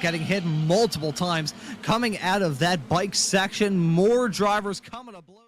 getting hit multiple times coming out of that bike section. More drivers coming to blows.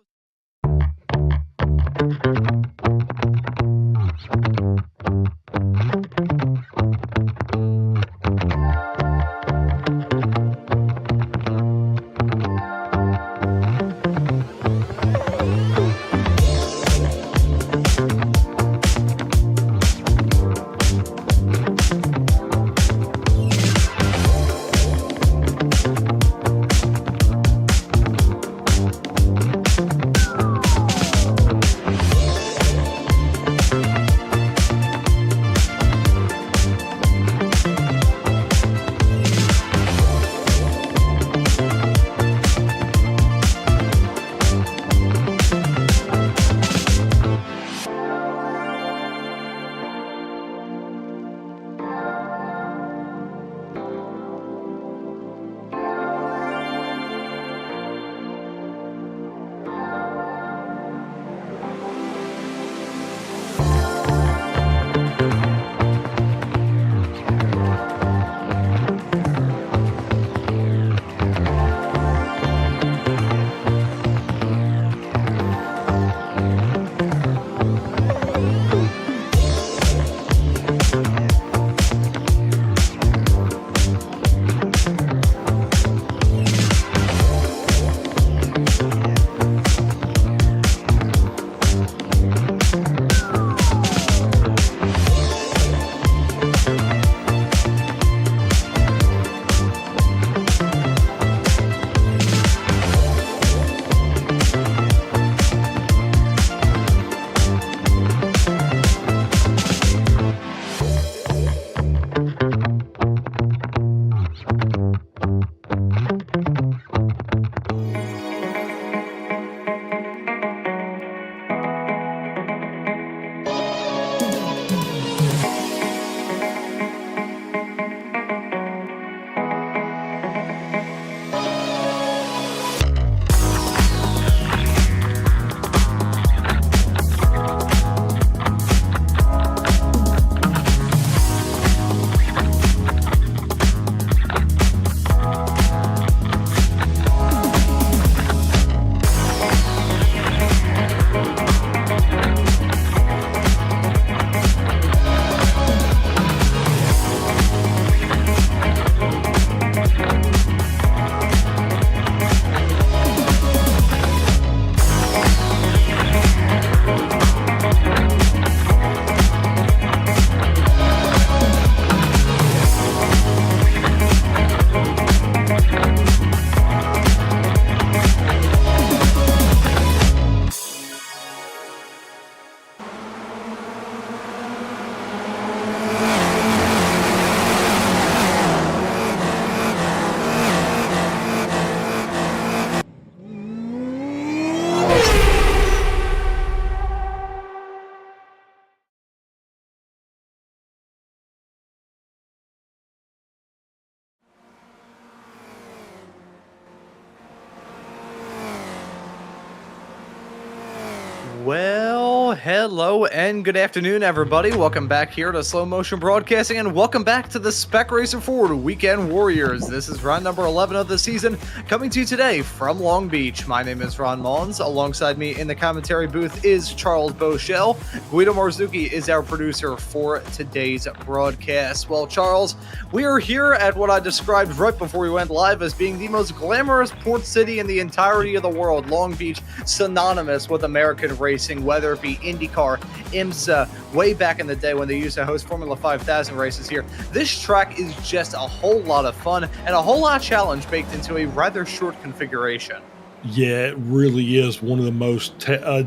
Well, hello and good afternoon, everybody. Welcome back here to Slow Motion Broadcasting, and welcome back to the Spec Racer Ford Weekend Warriors. This is round number 11 of the season, coming to you today from Long Beach. My name is Ron Maunz. Alongside me in the commentary booth is Charles Boshell. Guido Marzucchi is our producer for today's broadcast. Well, Charles, we are here at what I described right before we went live as being the most glamorous port city in the entirety of the world. Long Beach, synonymous with American racing, whether it be IndyCar, IMSA, way back in the day when they used to host Formula 5000 races here. This track is just a whole lot of fun and a whole lot of challenge baked into a rather short configuration. Yeah, it really is one of the most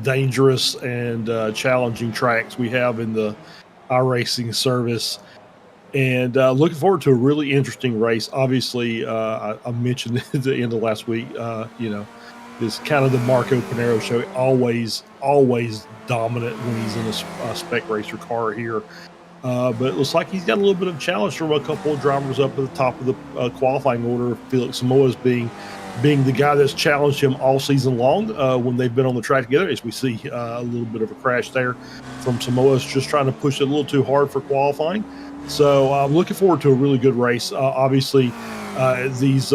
dangerous and challenging tracks we have in the iRacing service. And looking forward to a really interesting race. Obviously, I mentioned at the end of last week, this kind of the Marco Pinero show, always dominant when he's in a spec racer car here. But it looks like he's got a little bit of challenge from a couple of drivers up at the top of the qualifying order. Felix Samoa's being the guy that's challenged him all season long when they've been on the track together, as we see a little bit of a crash there from Samoa's just trying to push it a little too hard for qualifying. So I'm looking forward to a really good race. Obviously, These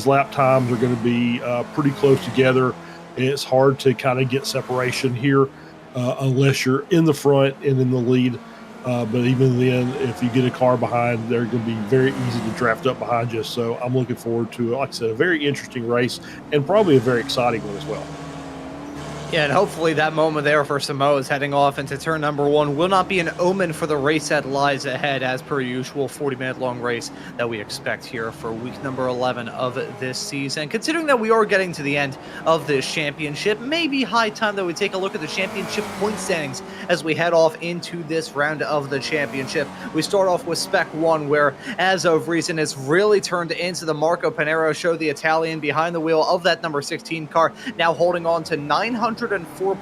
lap times are going to be pretty close together. It's hard to kind of get separation here unless you're in the front and in the lead. But even then, if you get a car behind, they're going to be very easy to draft up behind you. So I'm looking forward to, like I said, a very interesting race and probably a very exciting one as well. Yeah, and hopefully that moment there for Samoa's heading off into turn number 1 will not be an omen for the race that lies ahead, as per usual, 40-minute long race that we expect here for week number 11 of this season. Considering that we are getting to the end of this championship, maybe high time that we take a look at the championship point standings as we head off into this round of the championship. We start off with Spec 1, where as of recent, it's really turned into the Marco Panero show. The Italian behind the wheel of that number 16 car, now holding on to 904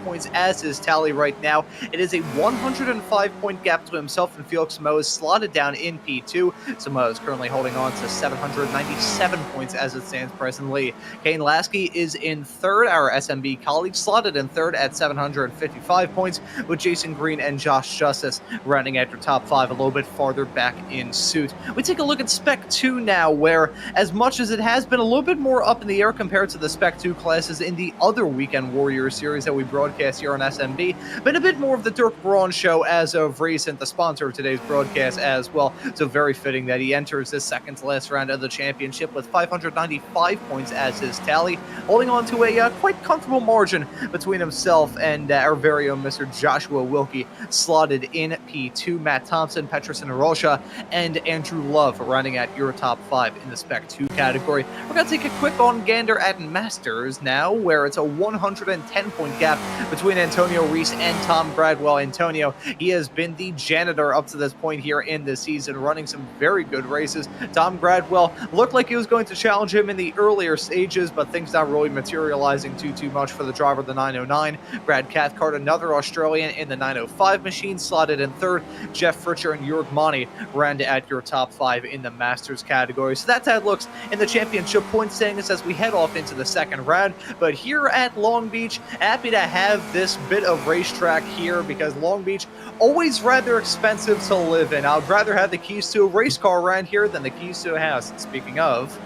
points as his tally right now. It is a 105-point gap to himself, and Felix Samoa is slotted down in P2. Samoa is currently holding on to 797 points as it stands presently. Kane Lasky is in third. Our SMB colleague slotted in third at 755 points, with Jason Green and Josh Justice rounding out your top 5 a little bit farther back in suit. We take a look at Spec 2 now, where as much as it has been a little bit more up in the air compared to the Spec 2 classes in the other Weekend Warriors series that we broadcast here on SMB, been a bit more of the Dirk Braun show as of recent, the sponsor of today's broadcast as well. So very fitting that he enters this second to last round of the championship with 595 points as his tally, holding on to a quite comfortable margin between himself and our very own Mr. Joshua Wilkie, slotted in P2. Matt Thompson, Petrus and Rocha, and Andrew Love rounding out your top 5 in the Spec 2 category. We're going to take a quick on gander at Masters now, where it's a 110-point gap between Antonio Reese and Tom Gradwell. Antonio, he has been the janitor up to this point here in this season, running some very good races. Tom Gradwell looked like he was going to challenge him in the earlier stages, but things not really materializing too much for the driver of the 909. Brad Cathcart, another Australian in the 905 machine, slotted in third. Jeff Fritcher and Jörg Monty round at your top 5 in the Masters category. So that's how it looks in the championship point standings as we head off into the second round. But here at Long Beach, happy to have this bit of racetrack here, because Long Beach always rather expensive to live in. I'd rather have the keys to a race car around here than the keys to a house. Speaking of,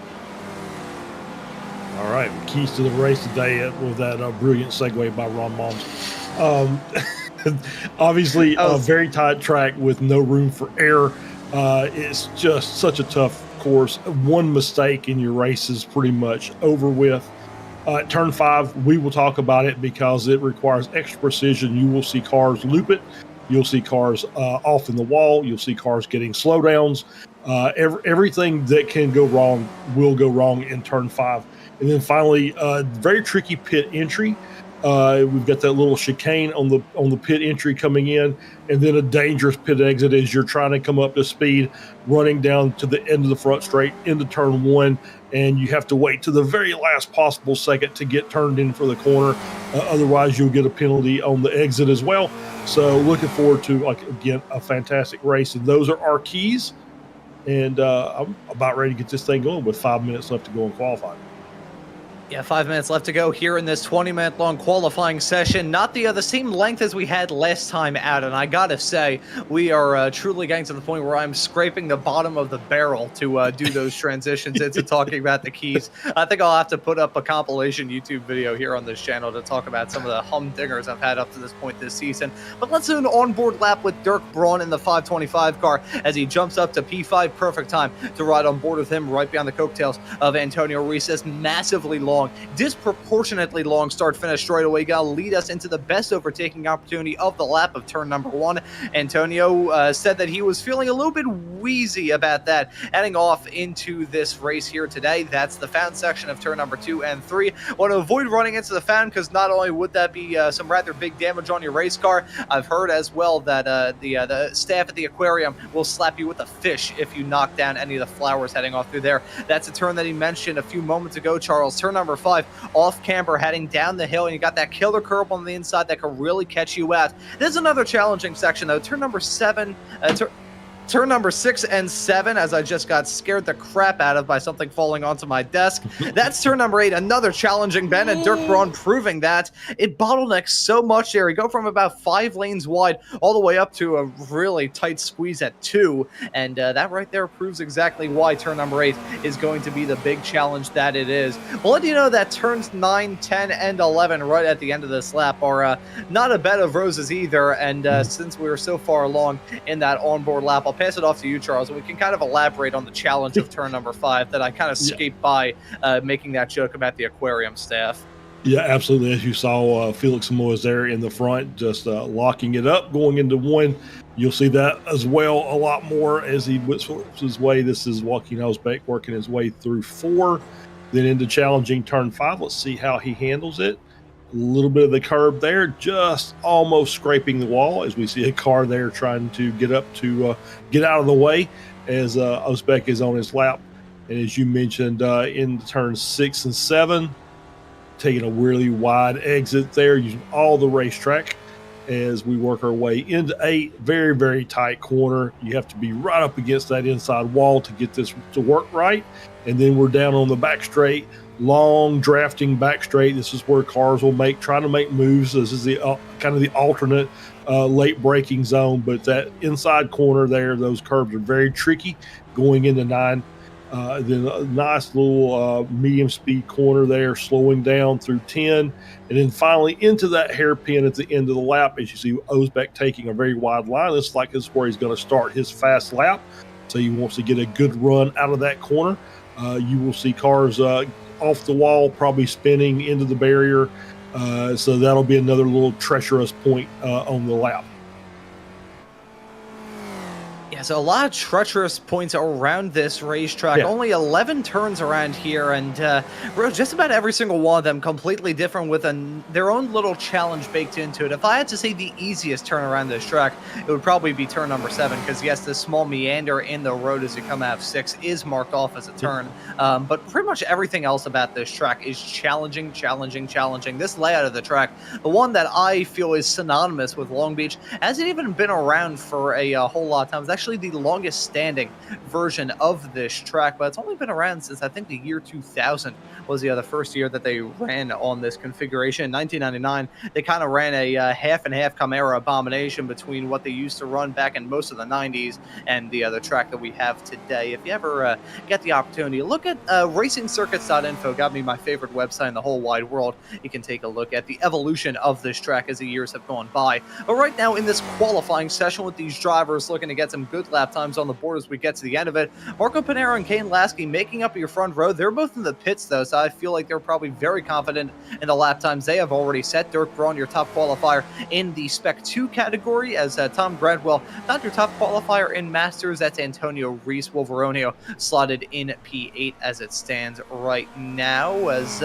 all right, keys to the race today with that brilliant segue by Ron Maunz. Obviously, a very tight track with no room for error. It's just such a tough course. One mistake in your race is pretty much over with. Turn 5, we will talk about it because it requires extra precision. You will see cars loop it. You'll see cars off in the wall. You'll see cars getting slowdowns. Everything that can go wrong will go wrong in turn 5. And then finally, very tricky pit entry. We've got that little chicane on the pit entry coming in, and then a dangerous pit exit as you're trying to come up to speed, running down to the end of the front straight into turn 1, and you have to wait to the very last possible second to get turned in for the corner. Otherwise, you'll get a penalty on the exit as well. So looking forward to, again, a fantastic race. And those are our keys. And I'm about ready to get this thing going with 5 minutes left to go in qualifying. Yeah, 5 minutes left to go here in this 20-minute long qualifying session. Not the same length as we had last time out, and I gotta say, we are truly getting to the point where I'm scraping the bottom of the barrel to do those transitions into talking about the keys. I think I'll have to put up a compilation YouTube video here on this channel to talk about some of the humdingers I've had up to this point this season. But let's do an onboard lap with Dirk Braun in the 525 car as he jumps up to P5. Perfect time to ride on board with him right behind the coattails of Antonio Reese. This massively long, disproportionately long start-finish straightaway got to lead us into the best overtaking opportunity of the lap of turn number 1. Antonio said that he was feeling a little bit wheezy about that heading off into this race here today. That's the fountain section of turn number 2 and 3. Want to avoid running into the fountain because not only would that be some rather big damage on your race car, I've heard as well that the staff at the aquarium will slap you with a fish if you knock down any of the flowers heading off through there. That's a turn that he mentioned a few moments ago, Charles. Turn number 5, off camber heading down the hill, and you got that killer curb on the inside that could really catch you out. This is another challenging section though. Turn number 7, Turn number 6 and 7, as I just got scared the crap out of by something falling onto my desk. That's turn number 8, another challenging bend, and Dirk Braun proving that it bottlenecks so much there. We go from about 5 lanes wide all the way up to a really tight squeeze at 2, and that right there proves exactly why turn number 8 is going to be the big challenge that it is. We'll let you know that turns 9, 10, and 11 right at the end of this lap are not a bed of roses either, and since we were so far along in that onboard lap, I'll pass it off to you, Charles, and we can kind of elaborate on the challenge of turn number 5 that I kind of skipped by making that joke about the aquarium staff. Yeah, absolutely. As you saw, Felix Samoa's there in the front, just locking it up, going into 1. You'll see that as well a lot more as he whips his way. This is Joaquin Osbeck working his way through 4, then into challenging turn 5. Let's see how he handles it. A little bit of the curb there, just almost scraping the wall as we see a car there trying to get up to get out of the way as Osbeck is on his lap. And as you mentioned, in turns 6 and 7, taking a really wide exit there, using all the racetrack as we work our way into 8. Very, very tight corner. You have to be right up against that inside wall to get this to work right. And then we're down on the back straight. Long drafting back straight. This is where cars will trying to make moves. This is the kind of the alternate late braking zone, but that inside corner there, those curbs are very tricky going into 9. Then a nice little medium speed corner there, slowing down through 10, and then finally into that hairpin at the end of the lap as you see Osbeck taking a very wide line. Looks like this is where he's going to start his fast lap, so he wants to get a good run out of that corner. You will see cars off the wall, probably spinning into the barrier. So that'll be another little treacherous point on the lap. Yeah, so a lot of treacherous points around this racetrack. Yeah. Only 11 turns around here, and just about every single one of them completely different with their own little challenge baked into it. If I had to say the easiest turn around this track, it would probably be turn number 7, because yes, this small meander in the road as you come out of 6 is marked off as a turn, but pretty much everything else about this track is challenging. This layout of the track, the one that I feel is synonymous with Long Beach, hasn't even been around for a whole lot of time. It's actually the longest standing version of this track, but it's only been around since I think the year 2000 was the first year that they ran on this configuration. In 1999, they kind of ran a half and half Chimera abomination between what they used to run back in most of the 90s and the other track that we have today. If you ever get the opportunity, look at racingcircuits.info. Got me my favorite website in the whole wide world. You can take a look at the evolution of this track as the years have gone by. But right now in this qualifying session with these drivers looking to get some good lap times on the board as we get to the end of it, Marco Panero and Kane Lasky making up your front row. They're both in the pits though, so I feel like they're probably very confident in the lap times they have already set. Dirk Braun, your top qualifier in the Spec 2 category, as Tom Gradwell, not your top qualifier in Masters. That's Antonio Reese Wolveronio, slotted in P8 as it stands right now. As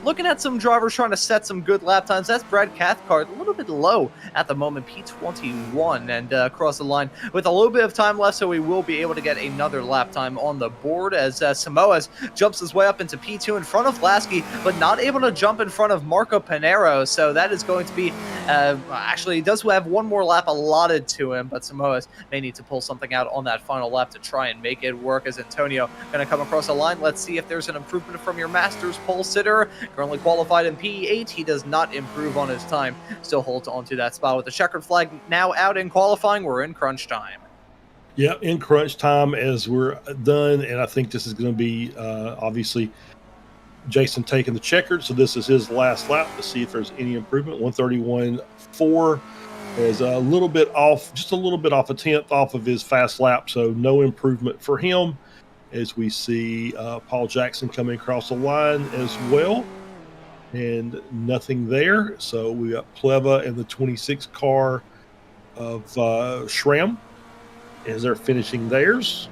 looking at some drivers trying to set some good lap times, that's Brad Cathcart, a little bit low at the moment, P21, and across the line with a little bit of time left, so we will be able to get another lap time on the board as Samoas jumps his way up into P2 in front of Lasky, but not able to jump in front of Marco Panero. So that is going to be, actually, he does have one more lap allotted to him, but Samoas may need to pull something out on that final lap to try and make it work, as Antonio going to come across the line. Let's see if there's an improvement from your Masters pole sitter. Currently qualified in P8. He does not improve on his time. Still holds on to that spot with the checkered flag now out in qualifying. We're in crunch time. Yeah, in crunch time as we're done, and I think this is going to be obviously Jason taking the checkered, so this is his last lap to see if there's any improvement. 131.4 is a little bit off, just a little bit off, a tenth off of his fast lap, so no improvement for him. As we see Paul Jackson coming across the line as well, and nothing there. So we got Pleva and the 26 car of Schramm as they're finishing theirs.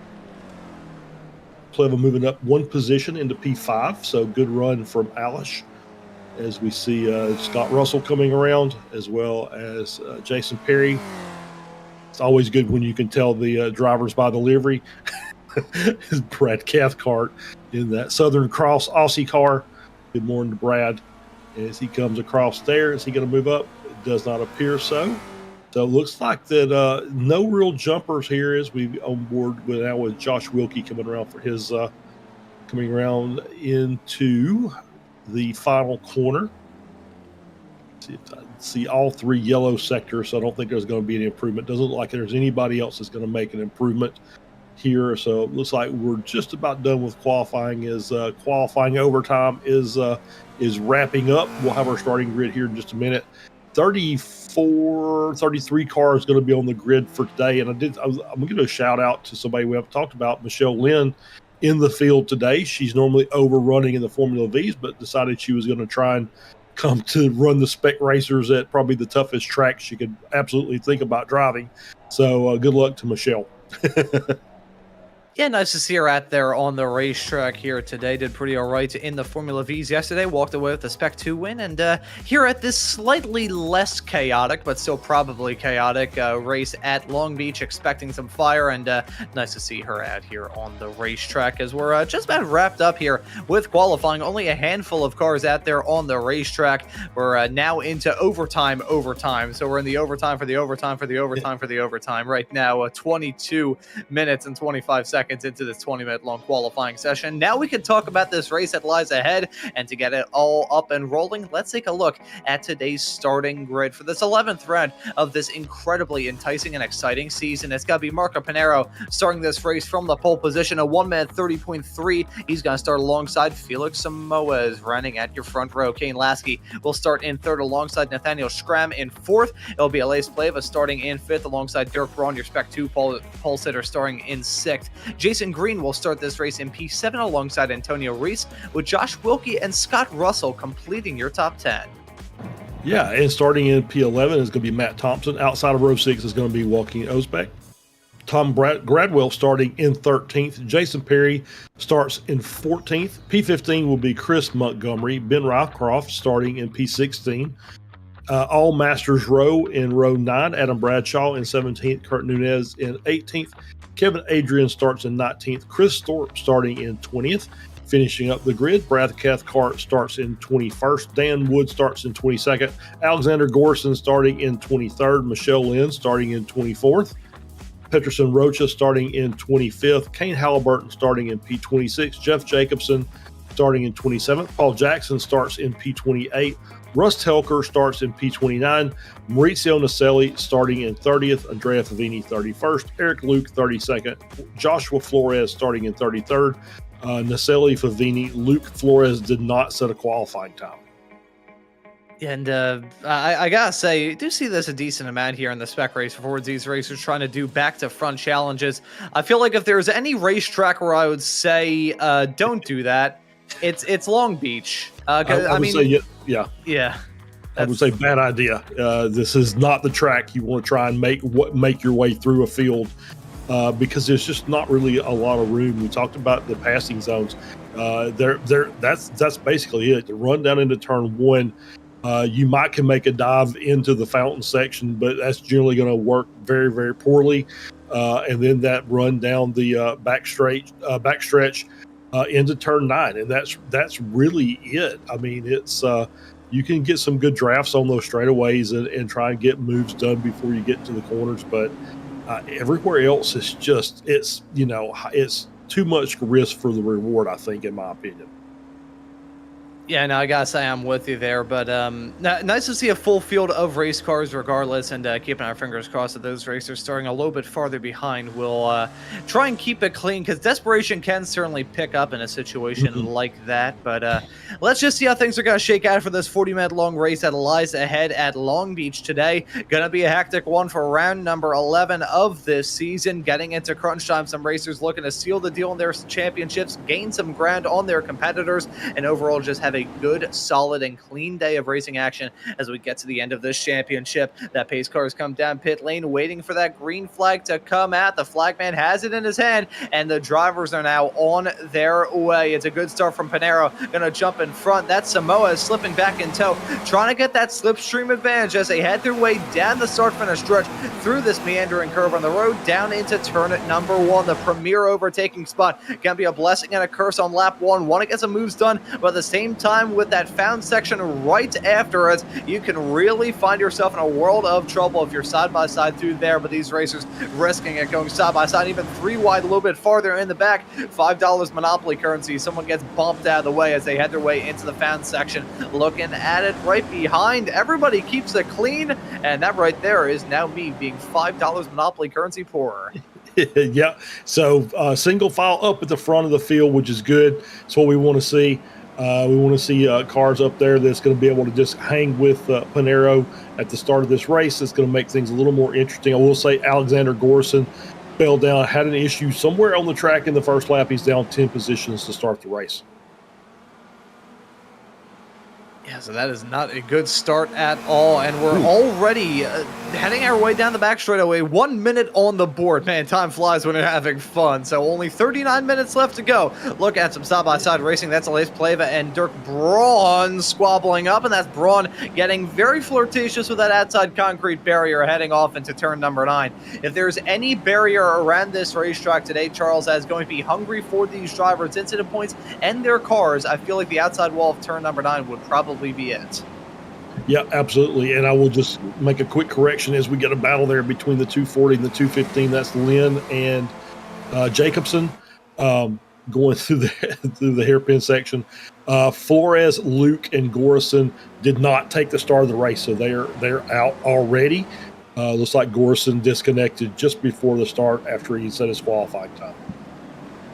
Pleva moving up one position into P5, so good run from Alish. As we see Scott Russell coming around, as well as Jason Perry. It's always good when you can tell the drivers by the livery. Brad Cathcart in that Southern Cross Aussie car. Good morning to Brad as he comes across there. Is he going to move up? It does not appear so. So it looks like that no real jumpers here as we on board with Josh Wilkie coming around for his coming around into the final corner. See if I see all three yellow sectors, so I don't think there's going to be any improvement. Doesn't look like there's anybody else that's going to make an improvement here. So it looks like we're just about done with qualifying. As qualifying overtime is wrapping up. We'll have our starting grid here in just a minute. 33 cars going to be on the grid for today. And I'm going to give a shout out to somebody we haven't talked about, Michelle Lynn, in the field today. She's normally overrunning in the Formula Vs, but decided she was going to try and come to run the Spec Racers at probably the toughest track she could absolutely think about driving. So good luck to Michelle. Yeah, nice to see her out there on the racetrack here today. Did pretty all right in the Formula Vs yesterday. Walked away with the Spec 2 win. And here at this slightly less chaotic, but still probably chaotic race at Long Beach, expecting some fire. And nice to see her out here on the racetrack as we're just about wrapped up here with qualifying. Only a handful of cars out there on the racetrack. We're now into overtime. So we're in the overtime for the overtime for the overtime for the overtime right now. 22 minutes and 25 seconds into this 20-minute long qualifying session. Now we can talk about this race that lies ahead, and to get it all up and rolling, let's take a look at today's starting grid for this 11th round of this incredibly enticing and exciting season. It's got to be Marco Pinero starting this race from the pole position, a 1-minute 30.3. He's going to start alongside Felix Samoas running at your front row. Kane Lasky will start in third alongside Nathaniel Schramm in fourth. It'll be Elias Pleva starting in fifth alongside Dirk Braun, your Spec 2 pole sitter, starting in sixth. Jason Green will start this race in P7 alongside Antonio Reese, with Josh Wilkie and Scott Russell completing your top 10. Yeah, and starting in P11 is going to be Matt Thompson. Outside of row 6 is going to be Joaquin Osbeck. Tom Gradwell starting in 13th. Jason Perry starts in 14th. P15 will be Chris Montgomery. Ben Rycroft starting in P16. All Masters row in row 9. Adam Bradshaw in 17th. Kurt Nunez in 18th. Kevin Adrian starts in 19th. Chris Thorpe starting in 20th. Finishing up the grid, Brad Cathcart starts in 21st. Dan Wood starts in 22nd. Alexander Gorson starting in 23rd. Michelle Lynn starting in 24th. Peterson Rocha starting in 25th. Kane Halliburton starting in P26. Jeff Jacobson starting in 27th. Paul Jackson starts in P28. Russ Telker starts in P29. Maurizio Naselli starting in 30th. Andrea Favini 31st. Eric Luke 32nd. Joshua Flores starting in 33rd. Naselli, Favini, Luke Flores did not set a qualifying time. And I gotta say, you do see this a decent amount here in the Spec Race for these racers trying to do back-to-front challenges. I feel like if there's any racetrack where I would say don't do that, it's Long Beach. I would say, yeah. I would say bad idea. This is not the track you want to try and make your way through a field because there's just not really a lot of room. We talked about the passing zones. That's basically it. To run down into turn 1, you might can make a dive into the fountain section, but that's generally going to work very, very poorly. And then that run down the backstretch into turn 9, and that's really it. I mean, it's you can get some good drafts on those straightaways and try and get moves done before you get to the corners, but everywhere else is just it's too much risk for the reward, I think, in my opinion. Yeah, no, I gotta say I'm with you there, but nice to see a full field of race cars regardless, and keeping our fingers crossed that those racers starting a little bit farther behind will try and keep it clean, because desperation can certainly pick up in a situation like that, but let's just see how things are going to shake out for this 40-minute long race that lies ahead at Long Beach today. Gonna be a hectic one for round number 11 of this season. Getting into crunch time, some racers looking to seal the deal in their championships, gain some ground on their competitors, and overall just have a good, solid, and clean day of racing action as we get to the end of this championship. That pace car has come down pit lane, waiting for that green flag to come out. The flagman has it in his hand, and the drivers are now on their way. It's a good start from Pinero. Gonna jump in front. That Samoa is slipping back in tow, trying to get that slipstream advantage as they head their way down the start-finish stretch through this meandering curve on the road down into turn number 1. The premier overtaking spot can be a blessing and a curse on lap 1. Want to get some moves done, but at the same time with that found section right after it, you can really find yourself in a world of trouble if you're side-by-side through there, but these racers risking it, going side-by-side, even 3 wide, a little bit farther in the back. $5 Monopoly currency. Someone gets bumped out of the way as they head their way into the found section. Looking at it right behind. Everybody keeps it clean, and that right there is now me being $5 Monopoly currency poorer. Yeah, so single file up at the front of the field, which is good. That's what we want to see. We want to see cars up there that's going to be able to just hang with Panero at the start of this race. It's going to make things a little more interesting. I will say Alexander Gorson fell down, had an issue somewhere on the track in the first lap. He's down 10 positions to start the race. Yeah, so that is not a good start at all, and we're already heading our way down the back straightaway. 1 minute on the board. Man, time flies when you're having fun. So only 39 minutes left to go. Look at some side-by-side racing. That's Elias Pleva and Dirk Braun squabbling up, and that's Braun getting very flirtatious with that outside concrete barrier heading off into turn number 9. If there's any barrier around this racetrack today, Charles, that is going to be hungry for these drivers' incident points and their cars, I feel like the outside wall of turn number 9 would probably be it. Yeah, absolutely. And I will just make a quick correction as we get a battle there between the 240 and the 215. That's Lynn and Jacobson going through the hairpin section. Flores, Luke, and Gorson did not take the start of the race, so they're out already. Looks like Gorson disconnected just before the start after he set his qualifying time.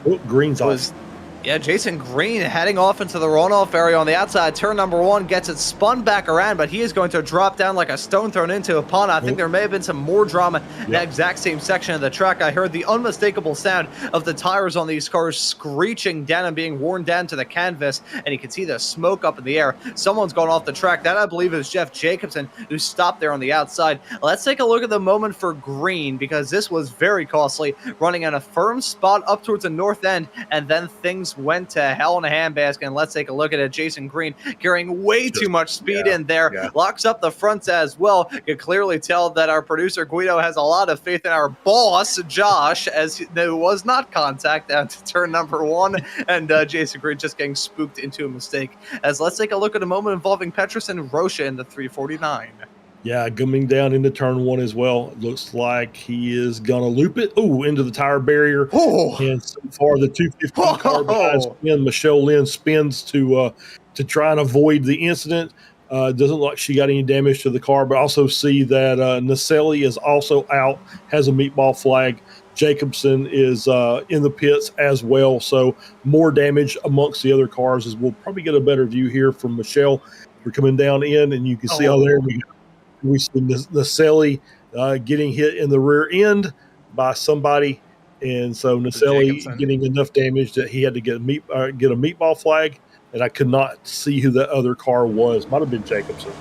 Oh, Green's off. Yeah, Jason Green heading off into the runoff area on the outside. Turn number 1 gets it spun back around, but he is going to drop down like a stone thrown into a pond. I think there may have been some more drama in that exact same section of the track. I heard the unmistakable sound of the tires on these cars screeching down and being worn down to the canvas, and you can see the smoke up in the air. Someone's gone off the track. That, I believe, is Jeff Jacobson, who stopped there on the outside. Let's take a look at the moment for Green, because this was very costly, running in a firm spot up towards the north end, and then things went to hell in a handbasket. And let's take a look at it. Jason Green carrying way too much speed in there. Locks up the fronts as well. You can clearly tell that our producer Guido has a lot of faith in our boss Josh, as there was not contact down to turn number 1, and Jason Green just getting spooked into a mistake. As let's take a look at a moment involving Petrus and Rocha in the 349. Yeah, coming down into turn 1 as well. It looks like he is going to loop it. Oh, into the tire barrier. Oh. And so far, the 215 car behind spin. Michelle Lynn spins to try and avoid the incident. Doesn't look like she got any damage to the car, but also see that Naselli is also out, has a meatball flag. Jacobson is in the pits as well. So more damage amongst the other cars, as we'll probably get a better view here from Michelle. We're coming down in, and you can see there we see Naselli getting hit in the rear end by somebody, and so Naselli getting enough damage that he had to get a meatball flag, and I could not see who the other car was. Might have been Jacobson.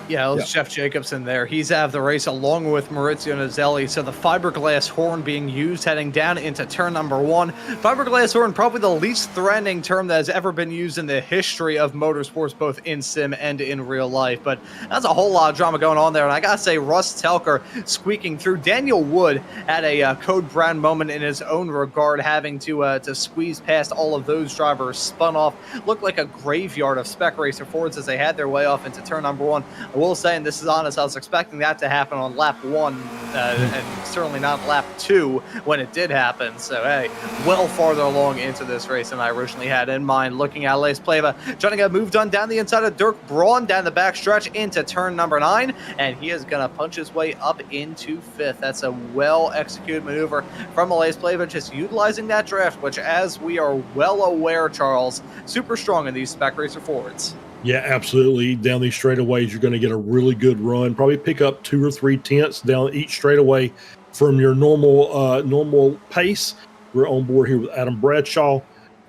Yeah, it was Jeff Jacobson there. He's out of the race along with Maurizio Naselli. So the fiberglass horn being used heading down into turn number 1. Fiberglass horn, probably the least threatening term that has ever been used in the history of motorsports, both in sim and in real life. But that's a whole lot of drama going on there. And I got to say, Russ Telker squeaking through. Daniel Wood had a Code Brown moment in his own regard, having to squeeze past all of those drivers, spun off. Looked like a graveyard of Spec Racer Fords as they had their way off into turn number 1. I will say, and this is honest, I was expecting that to happen on lap 1 and certainly not lap 2 when it did happen. So, hey, well farther along into this race than I originally had in mind. Looking at Elias Pleva, trying to get a move done down the inside of Dirk Braun down the back stretch into turn number 9, and he is going to punch his way up into 5th. That's a well-executed maneuver from Elias Pleva, just utilizing that draft, which, as we are well aware, Charles, super strong in these Spec Racer Fords. Yeah, absolutely. Down these straightaways, you're going to get a really good run. Probably pick up 2 or 3 tenths down each straightaway from your normal pace. We're on board here with Adam Bradshaw.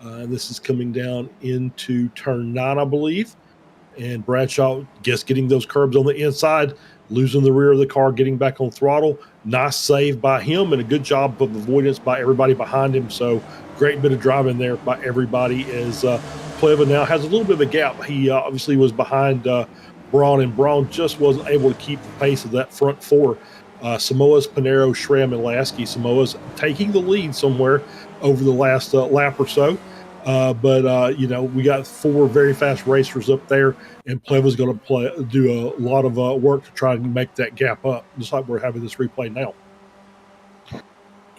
This is coming down into turn 9, I believe. And Bradshaw just getting those curbs on the inside, losing the rear of the car, getting back on throttle. Nice save by him and a good job of avoidance by everybody behind him. So great bit of driving there by everybody as Pleva now has a little bit of a gap. He obviously was behind Braun, and Braun just wasn't able to keep the pace of that front 4. Samoa's, Panero, Schramm, and Lasky. Samoa's taking the lead somewhere over the last lap or so. But we got 4 very fast racers up there, and Pleva's going to do a lot of work to try and make that gap up, just like we're having this replay now.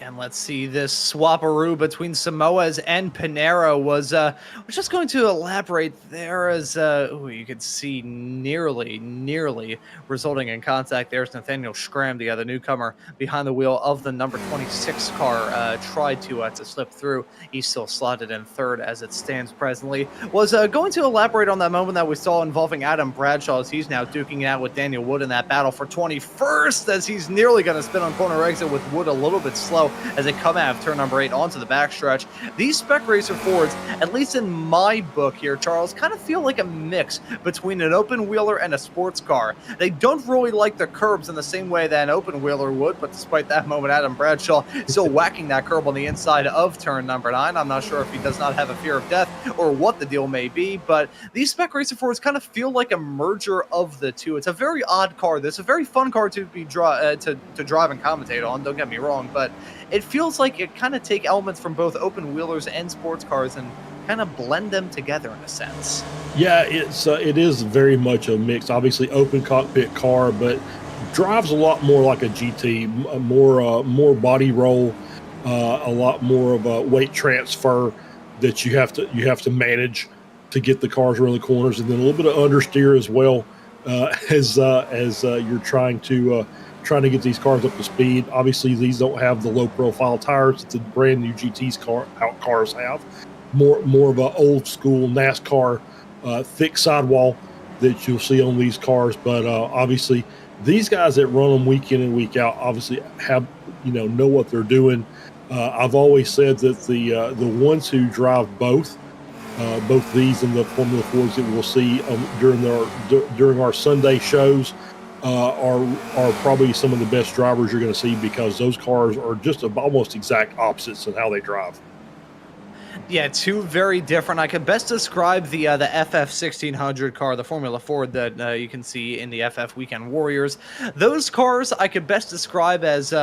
And let's see, this swaparoo between Samoas and Panero was, we're just going to elaborate there as, you could see nearly resulting in contact. There's Nathaniel Schramm, the other newcomer behind the wheel of the number 26 car, tried to slip through. He's still slotted in third as it stands presently. Was going to elaborate on that moment that we saw involving Adam Bradshaw as he's now duking it out with Daniel Wood in that battle for 21st as he's nearly going to spin on corner exit with Wood a little bit slow as they come out of turn number 8 onto the backstretch. These Spec Racer Fords, at least in my book here, Charles, kind of feel like a mix between an open wheeler and a sports car. They don't really like the curbs in the same way that an open wheeler would, but despite that moment, Adam Bradshaw still whacking that curb on the inside of turn number 9. I'm not sure if he does not have a fear of death or what the deal may be, but these Spec Racer Fords kind of feel like a merger of the two. It's a very odd car. This is a very fun car to be to drive and commentate on, don't get me wrong, but it feels like it kind of take elements from both open wheelers and sports cars and kind of blend them together in a sense. Yeah, it is very much a mix. Obviously, open cockpit car, but drives a lot more like a GT, more body roll, a lot more of a weight transfer that you have to manage to get the cars around the corners, and then a little bit of understeer as well as you're trying to get these cars up to speed. Obviously, these don't have the low-profile tires that the brand new GT's cars have. More of an old school NASCAR thick sidewall that you'll see on these cars. But obviously, these guys that run them week in and week out obviously have know what they're doing. I've always said that the ones who drive both these and the Formula 4s that we'll see during our Sunday shows are probably some of the best drivers you're going to see, because those cars are just almost exact opposites in how they drive. Yeah, two very different. I could best describe the FF 1600 car, the Formula 4 that you can see in the FF Weekend Warriors. Those cars I could best describe as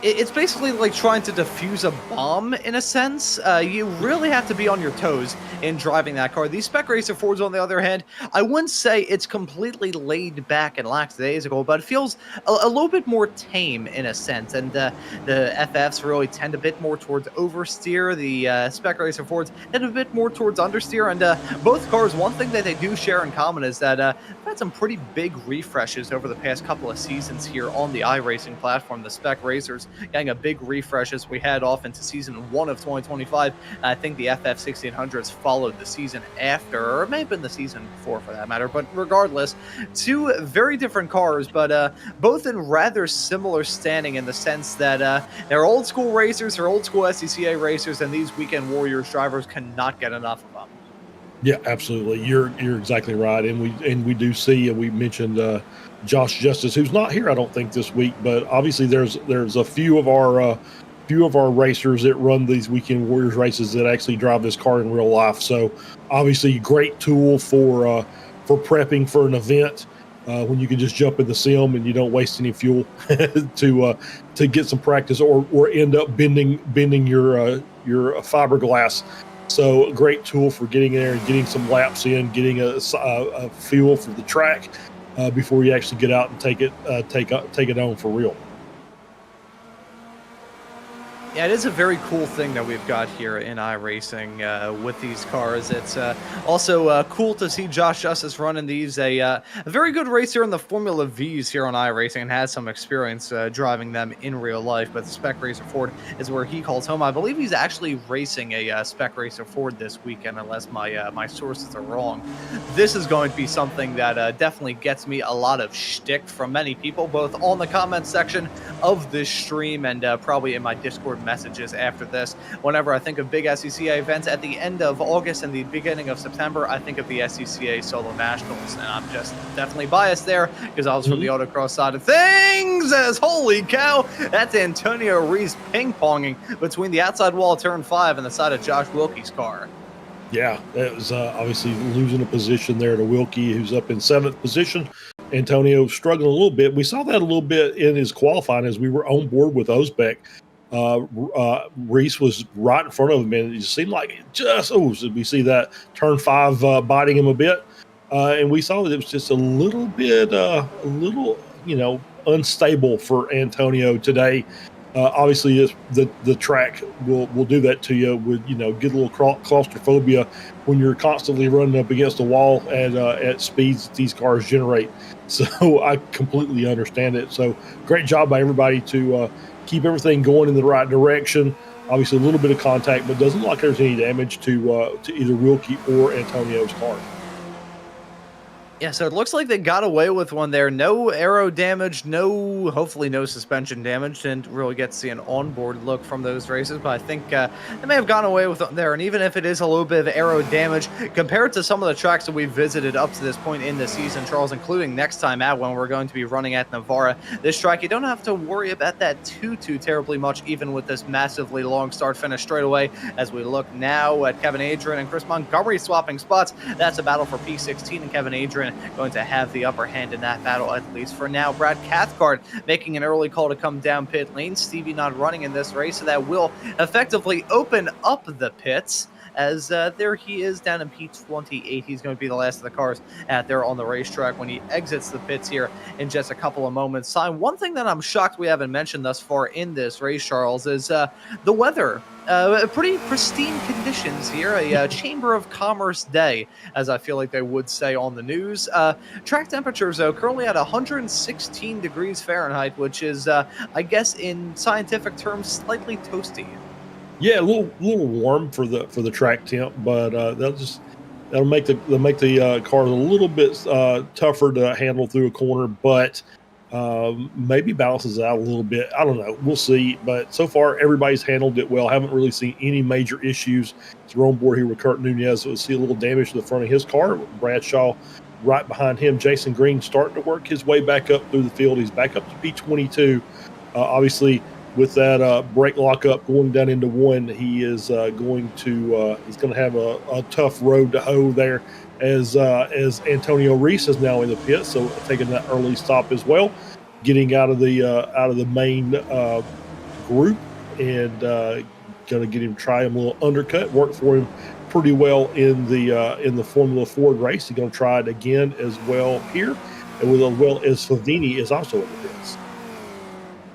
it's basically like trying to defuse a bomb in a sense. You really have to be on your toes in driving that car. These Spec Racer Fords, on the other hand, I wouldn't say it's completely laid back and lackadaisical, but it feels a little bit more tame in a sense. And the FFs really tend a bit more towards oversteer. The Spec Racer Fords tend a bit more towards understeer. And both cars, one thing that they do share in common is that they've had some pretty big refreshes over the past couple of seasons here on the iRacing platform. The Spec Racers getting a big refresh as we head off into season 1 of 2025. I think the FF 1600s followed the season after, or it may have been the season before for that matter, but regardless, two very different cars, but both in rather similar standing in the sense that they're old school racers, they're old school SCCA racers, and these Weekend Warriors drivers cannot get enough of them. Yeah, absolutely. You're exactly right, and we do see, we mentioned Josh Justice, who's not here, I don't think, this week, but obviously there's a few of our racers that run these Weekend Warriors races that actually drive this car in real life. So obviously, great tool for prepping for an event when you can just jump in the sim and you don't waste any fuel to get some practice or end up bending your fiberglass. So a great tool for getting there and getting some laps in, getting a feel for the track before you actually get out and take it on for real. Yeah, it is a very cool thing that we've got here in iRacing with these cars. It's also cool to see Josh Justice running these. A very good racer in the Formula Vs here on iRacing and has some experience driving them in real life. But the Spec Racer Ford is where he calls home. I believe he's actually racing a Spec Racer Ford this weekend, unless my sources are wrong. This is going to be something that definitely gets me a lot of shtick from many people, both on the comment section of this stream and probably in my Discord messages after this. Whenever I think of big SCCA events at the end of August and the beginning of September, I think of the SCCA Solo Nationals, and I'm just definitely biased there because I was from the autocross side of things. As holy cow, that's Antonio Rees ping-ponging between the outside wall of turn 5 and the side of Josh Wilkie's car. Yeah, that was obviously losing a position there to Wilkie, who's up in 7th position. Antonio struggling a little bit. We saw that a little bit in his qualifying as we were on board with Ozbek. Reese was right in front of him, and it seemed like it just, so we see that turn 5 biting him a bit. And we saw that it was just a little bit, unstable for Antonio today. Obviously, the track will do that to you. With get a little claustrophobia when you're constantly running up against a wall at speeds that these cars generate. So I completely understand it. So great job by everybody to keep everything going in the right direction. Obviously, a little bit of contact, but doesn't look like there's any damage to either Wilkie or Antonio's car. Yeah, so it looks like they got away with one there. No aero damage, hopefully no suspension damage. Didn't really get to see an onboard look from those races, but I think they may have gone away with it there. And even if it is a little bit of aero damage, compared to some of the tracks that we've visited up to this point in the season, Charles, including next time out when we're going to be running at Navarra, this track, you don't have to worry about that too terribly much, even with this massively long start finish straight away. As we look now at Kevin Adrian and Chris Montgomery swapping spots, that's a battle for P16, and Kevin Adrian going to have the upper hand in that battle, at least for now. Brad Cathcart making an early call to come down pit lane. Stevie not running in this race, so that will effectively open up the pits, as there he is down in P28. He's going to be the last of the cars out there on the racetrack when he exits the pits here in just a couple of moments' time. One thing that I'm shocked we haven't mentioned thus far in this race, Charles, is the weather. Pretty pristine conditions here, a Chamber of Commerce day, as I feel like they would say on the news. Track temperatures, though, currently at 116 degrees Fahrenheit, which is, I guess, in scientific terms, slightly toasty. Yeah, a little warm for the track temp, but that'll make the cars a little bit tougher to handle through a corner, but maybe balances out a little bit. I don't know. We'll see. But so far, everybody's handled it well. Haven't really seen any major issues. We're on board here with Kurt Nunez. We'll see a little damage to the front of his car. Bradshaw right behind him. Jason Green starting to work his way back up through the field. He's back up to P22. Obviously, with that brake lockup going down into 1, he is going to have a tough road to hoe there, as Antonio Reese is now in the pit, so taking that early stop as well, getting out of the main group, and going to get him try him a little undercut. Worked for him pretty well in the Formula Ford race. He's going to try it again as well here, and as well as Favini is also in the pits.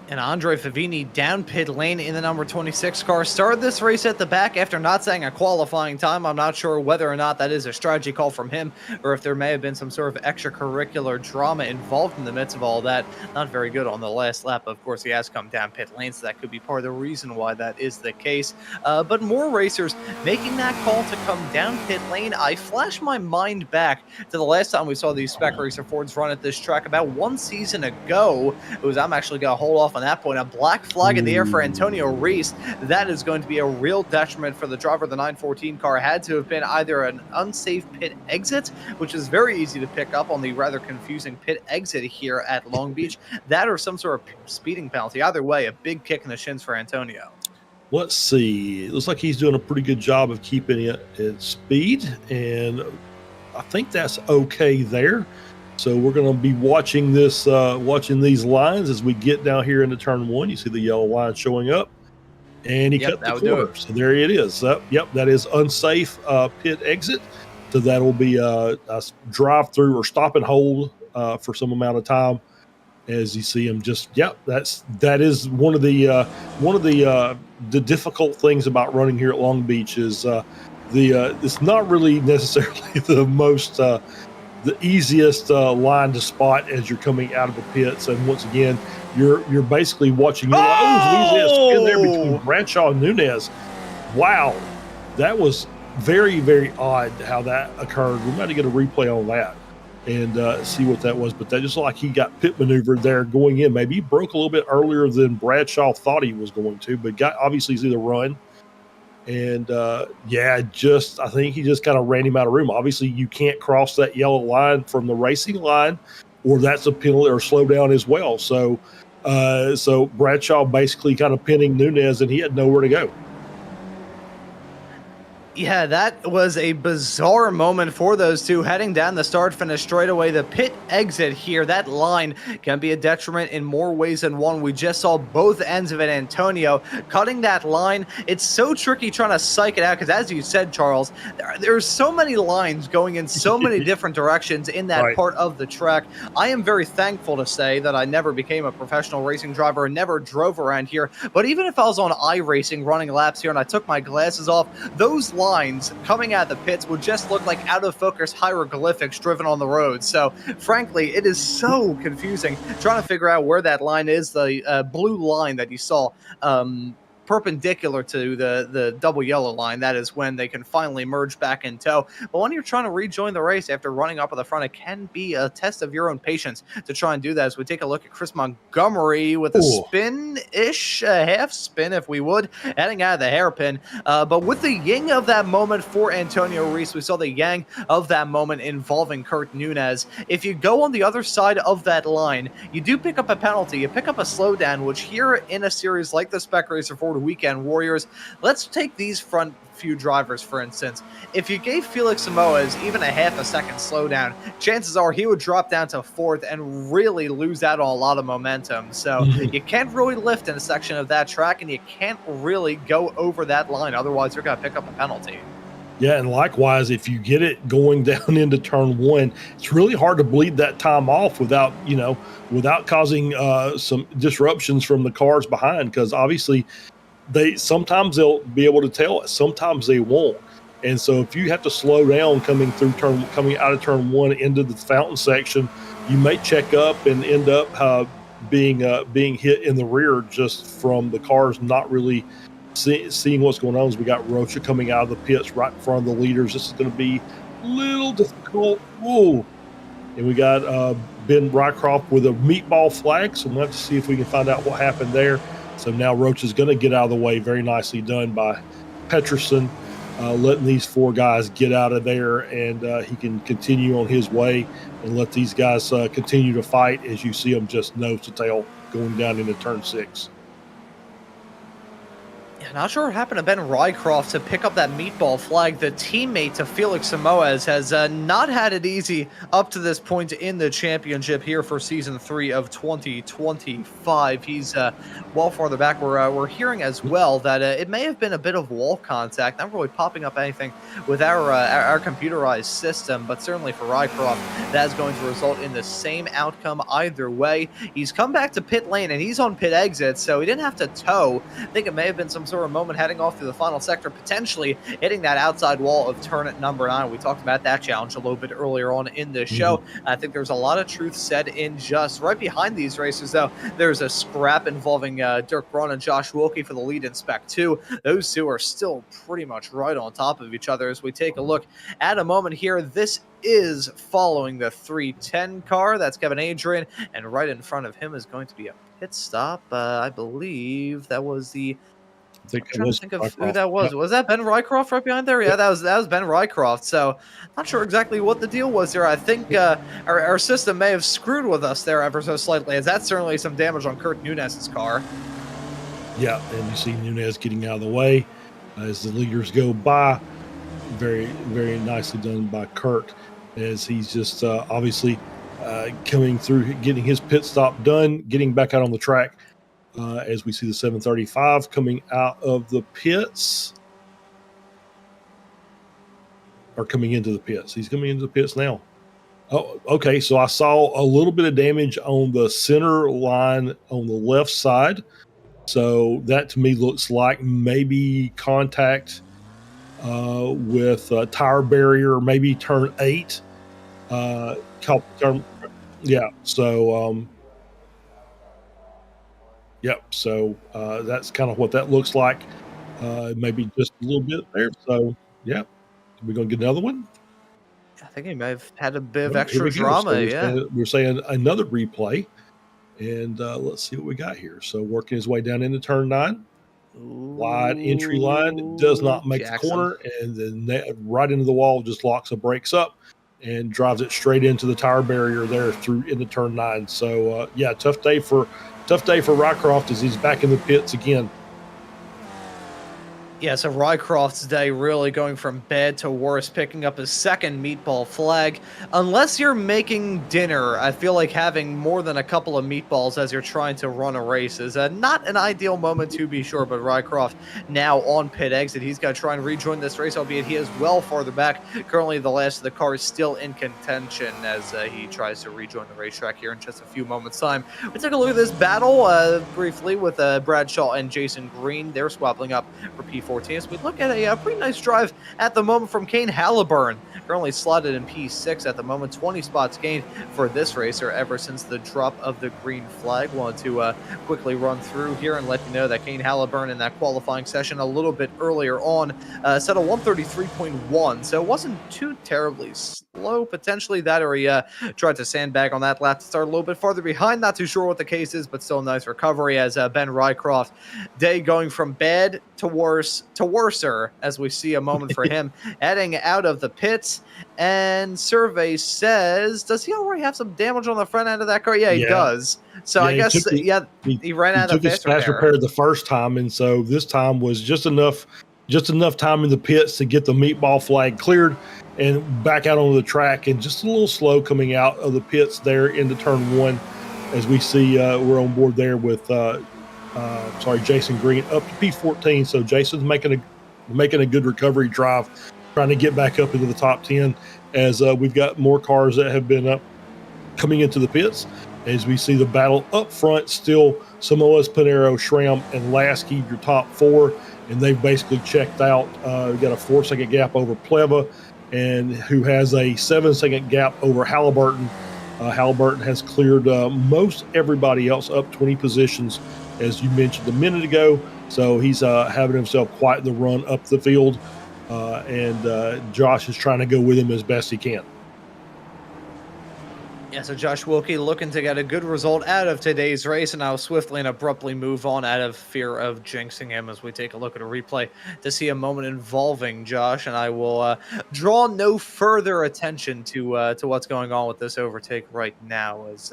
And Andre Favini down pit lane in the number 26 car. Started this race at the back after not saying a qualifying time. I'm not sure whether or not that is a strategy call from him, or if there may have been some sort of extracurricular drama involved in the midst of all that. Not very good on the last lap. Of course, he has come down pit lane, so that could be part of the reason why that is the case. But more racers making that call to come down pit lane. I flash my mind back to the last time we saw these Spec Racer Fords run at this track about 1 season ago. I'm actually going to hold off on that point. A black flag in the air for Antonio Reese. That is going to be a real detriment for the driver of the 914 car. Had to have been either an unsafe pit exit, which is very easy to pick up on the rather confusing pit exit here at Long Beach, that or some sort of speeding penalty. Either way, a big kick in the shins for Antonio. Let's see. It looks like he's doing a pretty good job of keeping it at speed, and I think that's okay there. So we're going to be watching this, watching these lines as we get down here into turn 1. You see the yellow line showing up, and he cut the corner. So there it is. Yep, that is unsafe pit exit. So that'll be a drive through or stop and hold for some amount of time. As you see him, that is one of the difficult things about running here at Long Beach is it's not really necessarily the most. The easiest line to spot as you're coming out of the pits, and once again, you're basically watching. Spin there between Bradshaw and Nunez. Wow, that was very, very odd how that occurred. We're about to get a replay on that and see what that was. But that just like he got pit maneuvered there going in. Maybe he broke a little bit earlier than Bradshaw thought he was going to, but obviously he's either run. And I think he just kind of ran him out of room. Obviously, you can't cross that yellow line from the racing line, or that's a penalty or slow down as well. So Bradshaw basically kind of pinning Nunez, and he had nowhere to go. Yeah, that was a bizarre moment for those two heading down the start finish straightaway. The pit exit here, that line can be a detriment in more ways than one. We just saw both ends of it. Antonio cutting that line. It's so tricky trying to psych it out because, as you said, Charles, there's so many lines going in so many different directions in that Right. part of the track. I am very thankful to say that I never became a professional racing driver and never drove around here. But even if I was on iRacing running laps here and I took my glasses off, those lines coming out of the pits would just look like out of focus hieroglyphics driven on the road. So frankly, it is so confusing trying to figure out where that line is. The blue line that you saw perpendicular to the double yellow line, that is when they can finally merge back in tow. But when you're trying to rejoin the race after running up at the front, it can be a test of your own patience to try and do that. As we take a look at Chris Montgomery with a spin-ish, half spin if we would, heading out of the hairpin. But with the yin of that moment for Antonio Reese, we saw the yang of that moment involving Kurt Nunez. If you go on the other side of that line, you do pick up a penalty. You pick up a slowdown, which here in a series like the Spec Racer Ford Weekend Warriors, let's take these front few drivers, for instance. If you gave Felix Samoas even a half a second slowdown, chances are he would drop down to fourth and really lose out on a lot of momentum. So you can't really lift in a section of that track, and you can't really go over that line. Otherwise, you're going to pick up a penalty. Yeah, and likewise, if you get it going down into turn one, it's really hard to bleed that time off without causing some disruptions from the cars behind, because obviously sometimes they'll be able to tell it, sometimes they won't. And so if you have to slow down coming out of turn one into the fountain section, you may check up and end up being hit in the rear just from the cars not really seeing what's going on. As we got Rocha coming out of the pits right in front of the leaders. This is going to be a little difficult. Whoa. And we got Ben Rycroft with a meatball flag, so we'll have to see if we can find out what happened there. So now Roach is going to get out of the way. Very nicely done by Peterson, letting these four guys get out of there, and he can continue on his way and let these guys continue to fight as you see them just nose to tail going down into turn 6. Not sure what happened to Ben Rycroft to pick up that meatball flag. The teammate to Felix Samoas has not had it easy up to this point in the championship here for Season 3 of 2025. He's well farther back. We're hearing as well that it may have been a bit of wall contact, not really popping up anything with our computerized system, but certainly for Rycroft, that is going to result in the same outcome either way. He's come back to pit lane, and he's on pit exit, so he didn't have to tow. I think it may have been some sort of moment heading off through the final sector, potentially hitting that outside wall of turn number 9. We talked about that challenge a little bit earlier on in the show. I think there's a lot of truth said in just right behind these racers, though. There's a scrap involving Dirk Braun and Josh Wilkie for the lead in Spec 2. Those two are still pretty much right on top of each other. As we take a look at a moment here, this is following the 310 car. That's Kevin Adrian, and right in front of him is going to be a pit stop. I believe that was the I'm trying to think of who that was. Was that Ben Rycroft right behind there? Yeah, that was Ben Rycroft. So not sure exactly what the deal was there. I think our system may have screwed with us there ever so slightly, as that's certainly some damage on Kurt Nunez's car. Yeah, and you see Nunez getting out of the way as the leaders go by. Very, very nicely done by Kurt, as he's just obviously coming through, getting his pit stop done, getting back out on the track. As we see the 735 coming out of the pits, or coming into the pits. He's coming into the pits now. Oh, okay. So I saw a little bit of damage on the center line on the left side. So that to me looks like maybe contact with tire barrier, maybe turn 8. Yeah. So, yep. So that's kind of what that looks like. Maybe just a little bit there. So, yeah. We're going to get another one. I think he may have had a bit of extra drama. So we're saying another replay. And let's see what we got here. So working his way down into turn 9. Wide entry line, does not make the corner, and then right into the wall, just locks the brakes up and drives it straight into the tire barrier there through into turn 9. So yeah, tough day for Rycroft as he's back in the pits again. Yeah, so Rycroft's day really going from bad to worse, picking up his second meatball flag. Unless you're making dinner, I feel like having more than a couple of meatballs as you're trying to run a race is not an ideal moment to be sure, but Rycroft now on pit exit. He's got to try and rejoin this race, albeit he is well farther back. Currently, the last of the cars still in contention as he tries to rejoin the racetrack here in just a few moments' time. We take a look at this battle briefly with Bradshaw and Jason Green. They're swapping up for P14. So we look at a pretty nice drive at the moment from Kane Halliburton, currently slotted in P6 at the moment. 20 spots gained for this racer ever since the drop of the green flag. Wanted to quickly run through here and let you know that Kane Halliburton in that qualifying session a little bit earlier on set a 133.1, so it wasn't too terribly slow. Potentially that, or he tried to sandbag on that lap to start a little bit farther behind. Not too sure what the case is, but still a nice recovery as Ben Rycroft day going from bad to worse to worser, as we see a moment for him heading out of the pits. And survey says, does he already have some damage on the front end of that car? Yeah, he does. So I guess he ran out of fast repair the first time, and so this time was just enough time in the pits to get the meatball flag cleared and back out onto the track, and just a little slow coming out of the pits there into turn one, as we see we're on board there with Jason Green up to P14. So Jason's making a good recovery drive, trying to get back up into the top 10 as we've got more cars that have been up coming into the pits. As we see the battle up front, still Samoas, Panero, Schramm, and Lasky, your top four, and they've basically checked out. We've got a 4-second gap over Pleva, and who has a 7-second gap over Halliburton. Halliburton has cleared most everybody else up 20 positions, as you mentioned a minute ago. So he's having himself quite the run up the field, and Josh is trying to go with him as best he can. Yeah, so Josh Wilkie looking to get a good result out of today's race, and I'll swiftly and abruptly move on out of fear of jinxing him as we take a look at a replay to see a moment involving Josh, and I will draw no further attention to what's going on with this overtake right now, as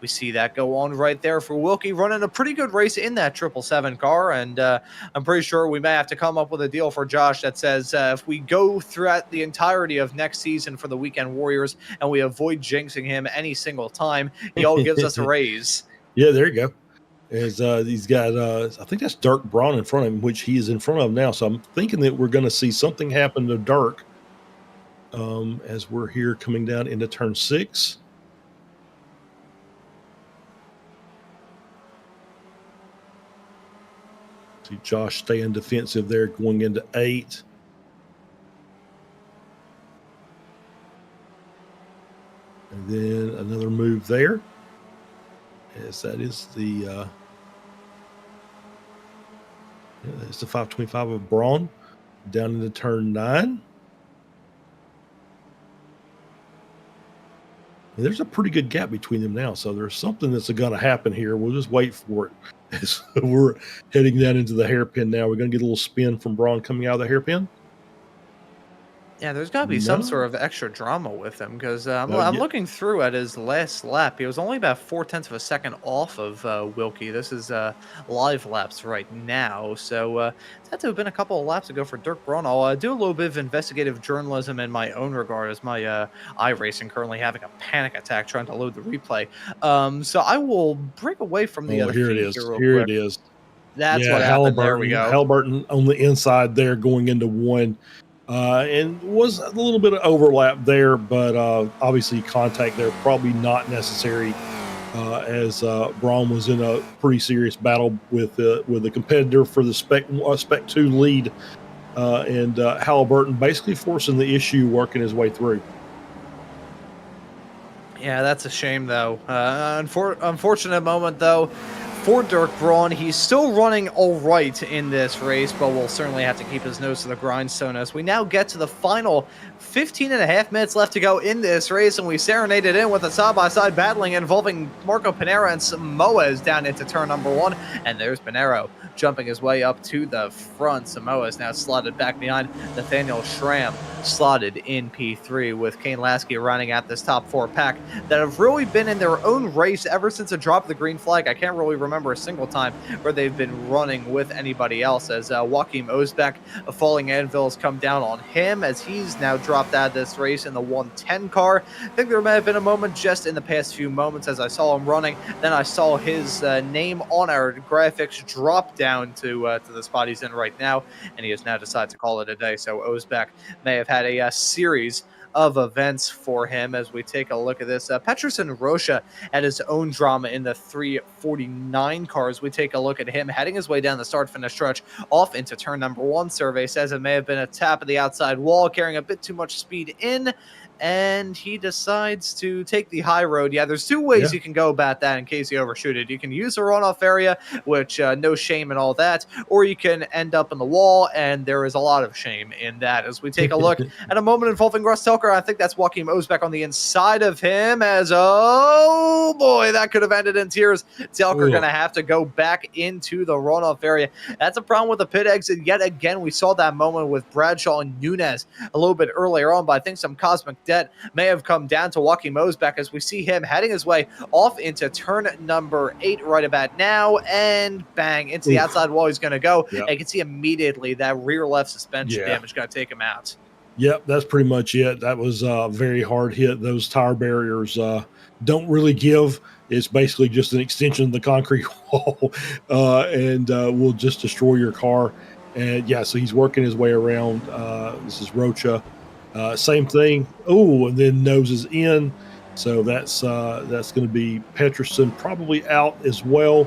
we see that go on right there for Wilkie, running a pretty good race in that 777 car, and I'm pretty sure we may have to come up with a deal for Josh that says if we go throughout the entirety of next season for the Weekend Warriors and we avoid jinxing him any single time, he all gives us a raise. Yeah, there you go. As he's got I think that's Dirk Braun in front of him, which he is in front of now. So I'm thinking that we're going to see something happen to Dirk as we're here coming down into turn 6. See Josh staying defensive there going into 8. And then another move there, as that is it's the 525 of Braun down into turn 9. And there's a pretty good gap between them now, so there's something that's going to happen here. We'll just wait for it. As we're heading down into the hairpin now. We're going to get a little spin from Braun coming out of the hairpin. Yeah, there's got to be some sort of extra drama with him, because I'm looking through at his last lap. He was only about 0.4 of a second off of Wilkie. This is live laps right now, so it's had to have been a couple of laps ago for Dirk Braun. I'll do a little bit of investigative journalism in my own regard, as my iRacing currently having a panic attack trying to load the replay. So I will break away from the other here feed it is. Here it is. That's what happened. There we go. Halliburton on the inside there going into 1. And was a little bit of overlap there, but obviously contact there probably not necessary, as Braun was in a pretty serious battle with the competitor for the Spec 2 lead, and Halliburton basically forcing the issue, working his way through. Yeah, that's a shame, though. Unfortunate moment, though, for Dirk Braun. He's still running all right in this race, but will certainly have to keep his nose to the grindstone as we now get to the final 15 and a half minutes left to go in this race, and we serenaded in with a side-by-side battling involving Marco Panero and Samoas down into turn number 1, and there's Panero jumping his way up to the front. Samoas now slotted back behind Nathaniel Schramm, slotted in P3, with Kane Lasky running at this top 4 pack that have really been in their own race ever since the drop of the green flag. I can't really remember remember a single time where they've been running with anybody else, as Joachim Osbeck, a falling anvil, has come down on him as he's now dropped out of this race in the 110 car. I think there may have been a moment just in the past few moments as I saw him running, then I saw his name on our graphics drop down to the spot he's in right now, and he has now decided to call it a day. So Osbeck may have had a series of events for him as we take a look at this. Peterson Rocha had his own drama in the 349 cars. We take a look at him heading his way down the start-finish stretch off into turn number 1. Survey says it may have been a tap of the outside wall, carrying a bit too much speed in, and he decides to take the high road. Yeah, there's two ways you can go about that in case you overshoot it. You can use a runoff area, which no shame and all that, or you can end up in the wall, and there is a lot of shame in that. As we take a look at a moment involving Russ Telker, I think that's Joachim Osbeck on the inside of him, as, oh boy, that could have ended in tears. Telker going to have to go back into the runoff area. That's a problem with the pit exit. Yet again, we saw that moment with Bradshaw and Nunez a little bit earlier on, but I think some cosmic debt may have come down to Joachim Osbeck as we see him heading his way off into turn number 8 right about now, and bang, into the outside wall he's going to go. And you can see immediately that rear left suspension damage going to take him out. Yep, that's pretty much it. That was a very hard hit. Those tire barriers don't really give. It's basically just an extension of the concrete wall, and will just destroy your car. And yeah, so he's working his way around. This is Rocha. Same thing. Oh, and then noses in. So that's going to be Peterson probably out as well,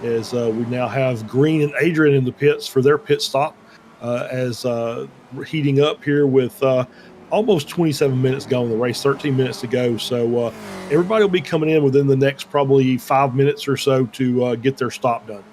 as we now have Green and Adrian in the pits for their pit stop, as heating up here with almost 27 minutes gone in the race, 13 minutes to go. So everybody will be coming in within the next probably 5 minutes or so to get their stop done.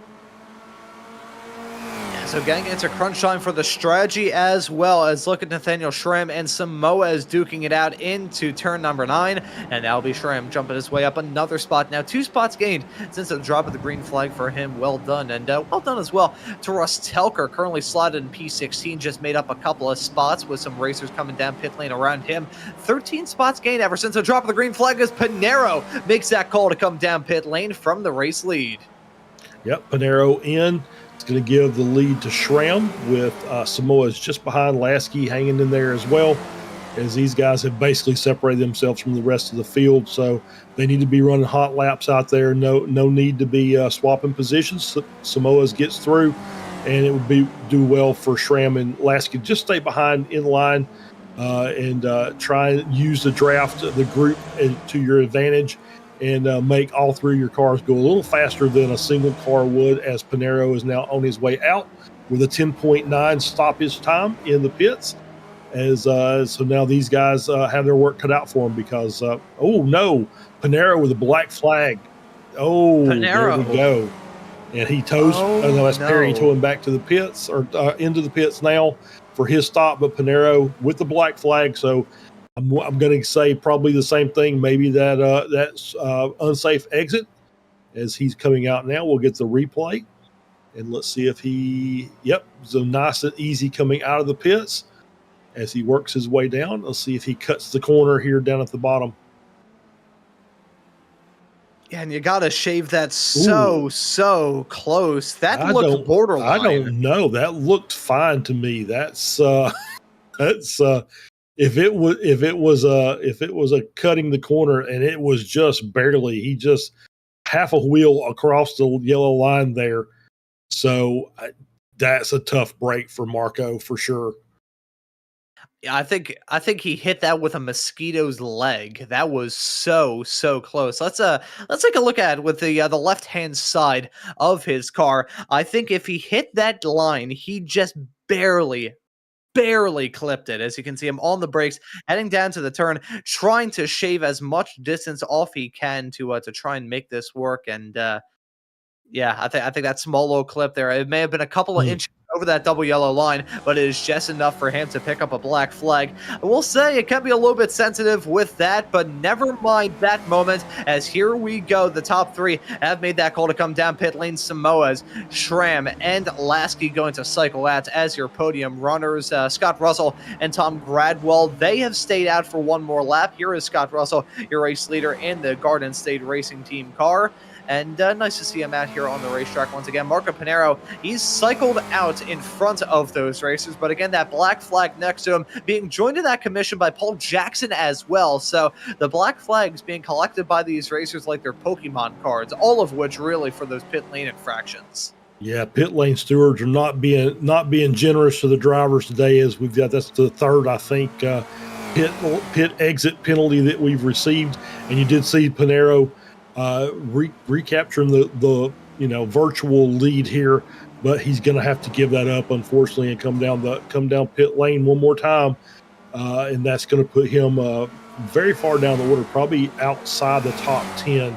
So getting into crunch time for the strategy, as well as look at Nathaniel Schramm and Samoas duking it out into turn number 9. And that'll be Schramm jumping his way up another spot. Now 2 spots gained since the drop of the green flag for him. Well done. And well done as well to Russ Telker, currently slotted in P16, just made up a couple of spots with some racers coming down pit lane around him. 13 spots gained ever since the drop of the green flag as Pinero makes that call to come down pit lane from the race lead. Yep, Pinero in. It's going to give the lead to Schramm, with Samoa's just behind. Lasky hanging in there as well, as these guys have basically separated themselves from the rest of the field. So they need to be running hot laps out there. No need to be swapping positions. Samoa's gets through, and it would do well for Schramm and Lasky to just stay behind in line and try and use the draft, the group, to your advantage, and make all 3 of your cars go a little faster than a single car would, as Pinero is now on his way out with a 10.9 stoppage time in the pits. As so now these guys have their work cut out for them, because oh no, Pinero with a black flag. Oh, Pinero. There we go. And he tows. No, that's Perry towing back to the pits, or into the pits now for his stop. But Pinero with the black flag, so I'm going to say probably the same thing. Maybe that's unsafe exit, as he's coming out now. We'll get the replay, and let's see if he. Yep, so nice and easy coming out of the pits as he works his way down. Let's see if he cuts the corner here down at the bottom. Yeah, and you got to shave that so close. That looked borderline. I don't know. That looked fine to me. That's if it was a cutting the corner, and it was just barely, he just half a wheel across the yellow line there. So that's a tough break for Marco for sure. Yeah, I think he hit that with a mosquito's leg. That was so close. Let's take a look at it with the left-hand side of his car. I think if he hit that line, he just barely clipped it. As you can see him on the brakes, heading down to the turn, trying to shave as much distance off he can to try and make this work. And yeah, I think that small little clip there, it may have been a couple of inches over that double yellow line, but it is just enough for him to pick up a black flag. I will say it can be a little bit sensitive with that, but never mind that moment, as here we go. The top 3 have made that call to come down pit lane. Samoas, Schramm, and Lasky going to cycle out as your podium runners. Scott Russell and Tom Gradwell, they have stayed out for one more lap. Here is Scott Russell, your race leader in the Garden State Racing Team car. And nice to see him out here on the racetrack once again. Marco Pinero, he's cycled out in front of those racers, but again, that black flag next to him being joined in that commission by Paul Jackson as well. So the black flags being collected by these racers like they're Pokemon cards, all of which really for those pit lane infractions. Yeah, pit lane stewards are not being generous to the drivers today, as that's the third, I think, pit exit penalty that we've received. And you did see Pinero recapturing the virtual lead here, but he's going to have to give that up, unfortunately, and come down pit lane one more time, and that's going to put him very far down the order, probably outside the top 10,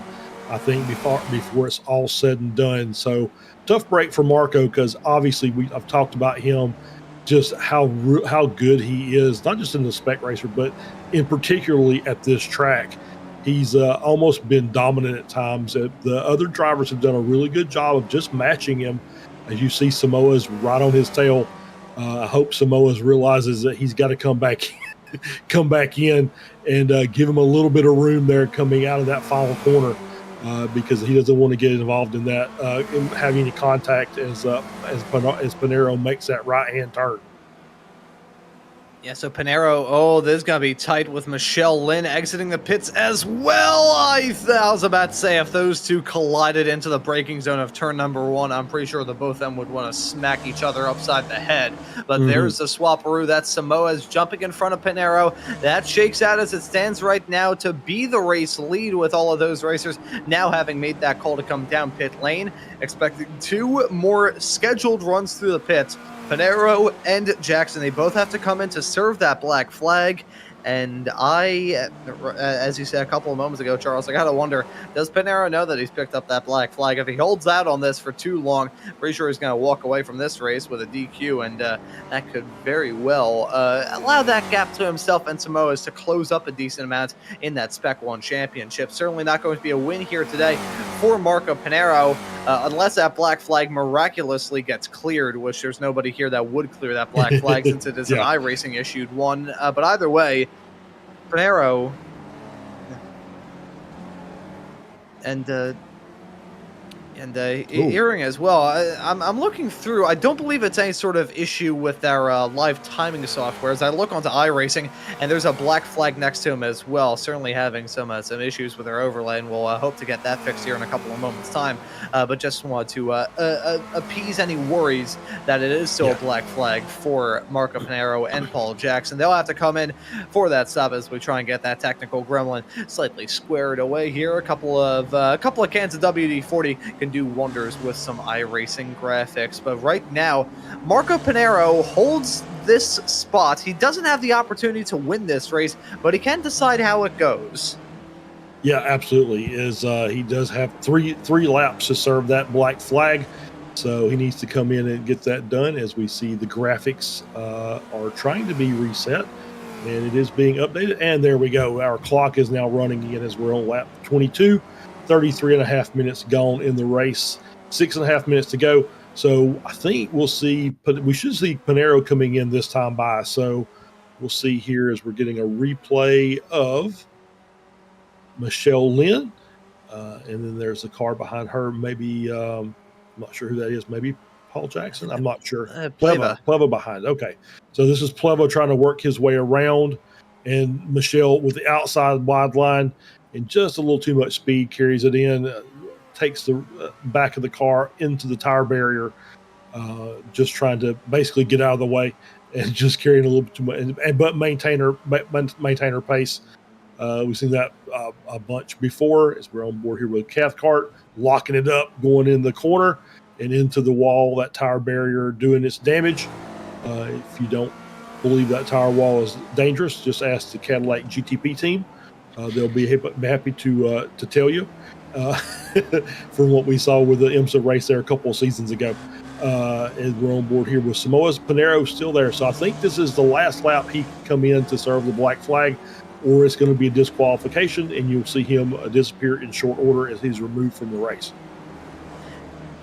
I think, before it's all said and done. So tough break for Marco, because obviously I've talked about him, just how good he is, not just in the Spec Racer, but in particularly at this track. He's almost been dominant at times. The other drivers have done a really good job of just matching him. As you see, Samoa's right on his tail. I hope Samoa's realizes that he's got to come back in and give him a little bit of room there coming out of that final corner, because he doesn't want to get involved in that, in having any contact as Pinero makes that right-hand turn. Yeah, so Pinero, this is going to be tight with Michelle Lynn exiting the pits as well. I was about to say, if those two collided into the braking zone of turn number 1, I'm pretty sure the both of them would want to smack each other upside the head. But there's the swaparoo. That's Samoa's jumping in front of Pinero. That shakes out as it stands right now to be the race lead, with all of those racers now having made that call to come down pit lane. Expecting 2 more scheduled runs through the pits. Pinero and Jackson, they both have to come in to serve that black flag. And as you said a couple of moments ago, Charles, I got to wonder, does Pinero know that he's picked up that black flag? If he holds out on this for too long, pretty sure he's going to walk away from this race with a DQ, and that could very well allow that gap to himself and Samoa's to close up a decent amount in that Spec 1 championship. Certainly not going to be a win here today for Marco Pinero, unless that black flag miraculously gets cleared, which there's nobody here that would clear that black flag since it is an iRacing issued one. But either way, Pinero and hearing as well. I'm looking through. I don't believe it's any sort of issue with their live timing software. As I look onto iRacing, and there's a black flag next to him as well. Certainly having some issues with their overlay, and we'll hope to get that fixed here in a couple of moments' time. But just wanted to appease any worries that it is still a black flag for Marco Pinero and Paul Jackson. They'll have to come in for that stop as we try and get that technical gremlin slightly squared away here. A couple of cans of WD-40 can do wonders with some iRacing graphics. But right now, Marco Pinero holds this spot. He doesn't have the opportunity to win this race, but he can decide how it goes. Yeah, absolutely. He does have three laps to serve that black flag, so he needs to come in and get that done. As we see, the graphics are trying to be reset, and it is being updated. And there we go. Our clock is now running again as we're on lap 22. 33 and a half minutes gone in the race, 6.5 minutes to go. So I think we should see Pinero coming in this time by. So we'll see here as we're getting a replay of Michelle Lynn. And then there's a car behind her. Maybe, I'm not sure who that is. Maybe Paul Jackson. I'm not sure. Pleva behind. Okay. So this is Pleva trying to work his way around, and Michelle with the outside wide line. And just a little too much speed, carries it in, takes the back of the car into the tire barrier, just trying to basically get out of the way and just carrying a little bit too much, but maintain her pace. We've seen that a bunch before as we're on board here with Cathcart, locking it up, going in the corner and into the wall, that tire barrier doing its damage. If you don't believe that tire wall is dangerous, just ask the Cadillac GTP team. They'll be happy to tell you from what we saw with the IMSA race there a couple of seasons ago. And we're on board here with Samoa's. Pinero still there. So I think this is the last lap he can come in to serve the black flag, or it's going to be a disqualification, and you'll see him disappear in short order as he's removed from the race.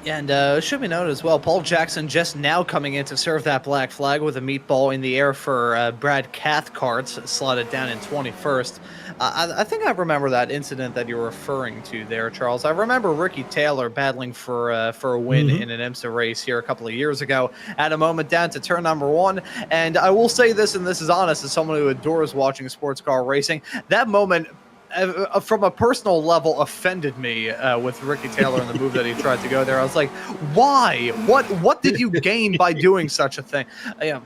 And it should be noted as well, Paul Jackson just now coming in to serve that black flag with a meatball in the air for Brad Cathcart, slotted down in 21st. I think I remember that incident that you're referring to there, Charles. I remember Ricky Taylor battling for a win in an IMSA race here a couple of years ago at a moment down to turn number 1. And I will say this, and this is honest, as someone who adores watching sports car racing, that moment from a personal level offended me with Ricky Taylor and the move that he tried to go there. I was like, why? What did you gain by doing such a thing? I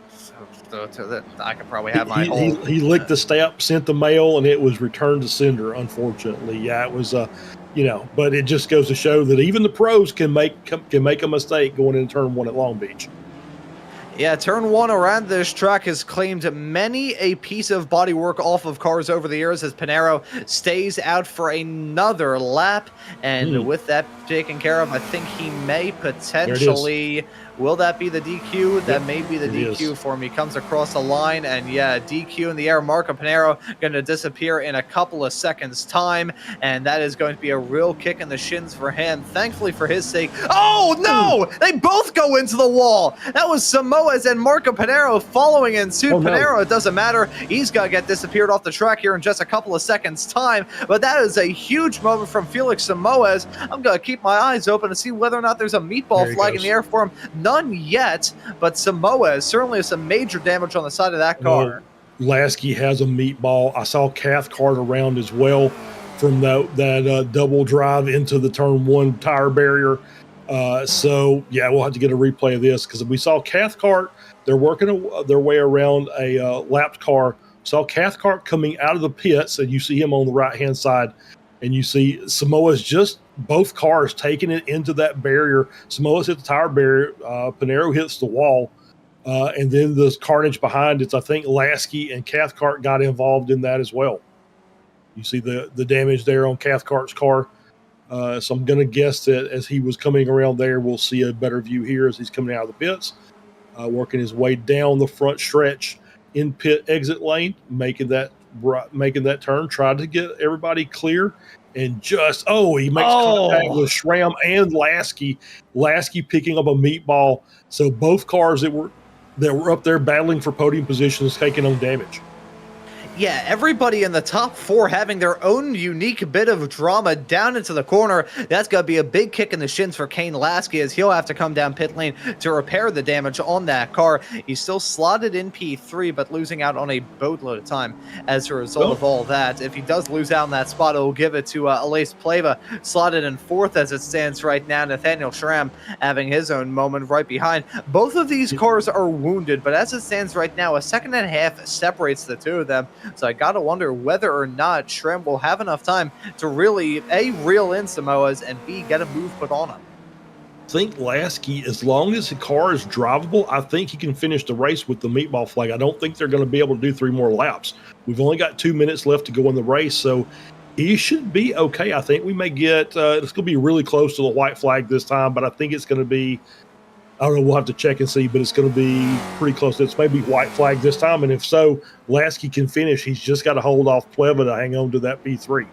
could probably have my whole... He licked the stamp, sent the mail, and it was returned to sender, unfortunately. Yeah, it was, but it just goes to show that even the pros can make a mistake going into turn 1 at Long Beach. Yeah, turn 1 around this track has claimed many a piece of bodywork off of cars over the years as Pinero stays out for another lap. And with that taken care of, I think he may potentially... Will that be the DQ? That may be the DQ for him. He comes across the line, and yeah, DQ in the air. Marco Pinero going to disappear in a couple of seconds' time, and that is going to be a real kick in the shins for him. Thankfully for his sake. Oh, no! They both go into the wall! That was Samoas and Marco Pinero following in suit. Pinero, it doesn't matter. He's going to get disappeared off the track here in just a couple of seconds' time, but that is a huge moment from Felix Samoas. I'm going to keep my eyes open to see whether or not there's a meatball flag in the air for him. None yet, but Samoa certainly has some major damage on the side of that car. Lasky has a meatball. I saw Cathcart around as well from that double drive into the turn 1 tire barrier. So, yeah, we'll have to get a replay of this because we saw Cathcart. They're working their way around a lapped car. Saw Cathcart coming out of the pits, and you see him on the right-hand side, and you see Samoa's just both cars taking it into that barrier. Samoa's hit the tire barrier. Pinero hits the wall. And then the carnage behind it, I think Lasky and Cathcart got involved in that as well. You see the damage there on Cathcart's car. So I'm going to guess that as he was coming around there, we'll see a better view here as he's coming out of the pits, working his way down the front stretch in pit exit lane, making that turn, tried to get everybody clear. And he makes contact with Schramm and Lasky. Lasky picking up a meatball. So both cars that were up there battling for podium positions taking on damage. Yeah, everybody in the top 4 having their own unique bit of drama down into the corner. That's going to be a big kick in the shins for Kane Lasky as he'll have to come down pit lane to repair the damage on that car. He's still slotted in P3, but losing out on a boatload of time as a result of all that. If he does lose out in that spot, it will give it to Aleix Pleva, slotted in 4th as it stands right now. Nathaniel Schramm having his own moment right behind. Both of these cars are wounded, but as it stands right now, a second and a half separates the two of them. So I got to wonder whether or not Schramm will have enough time to really, A, reel in Samoas, and B, get a move put on him. I think Lasky, as long as the car is drivable, I think he can finish the race with the meatball flag. I don't think they're going to be able to do 3 more laps. We've only got 2 minutes left to go in the race, so he should be okay. I think we may get, it's going to be really close to the white flag this time, but I think it's going to be, I don't know, we'll have to check and see, but it's going to be pretty close. It's maybe white flag this time, and if so, Lasky can finish. He's just got to hold off Pleva to hang on to that P3.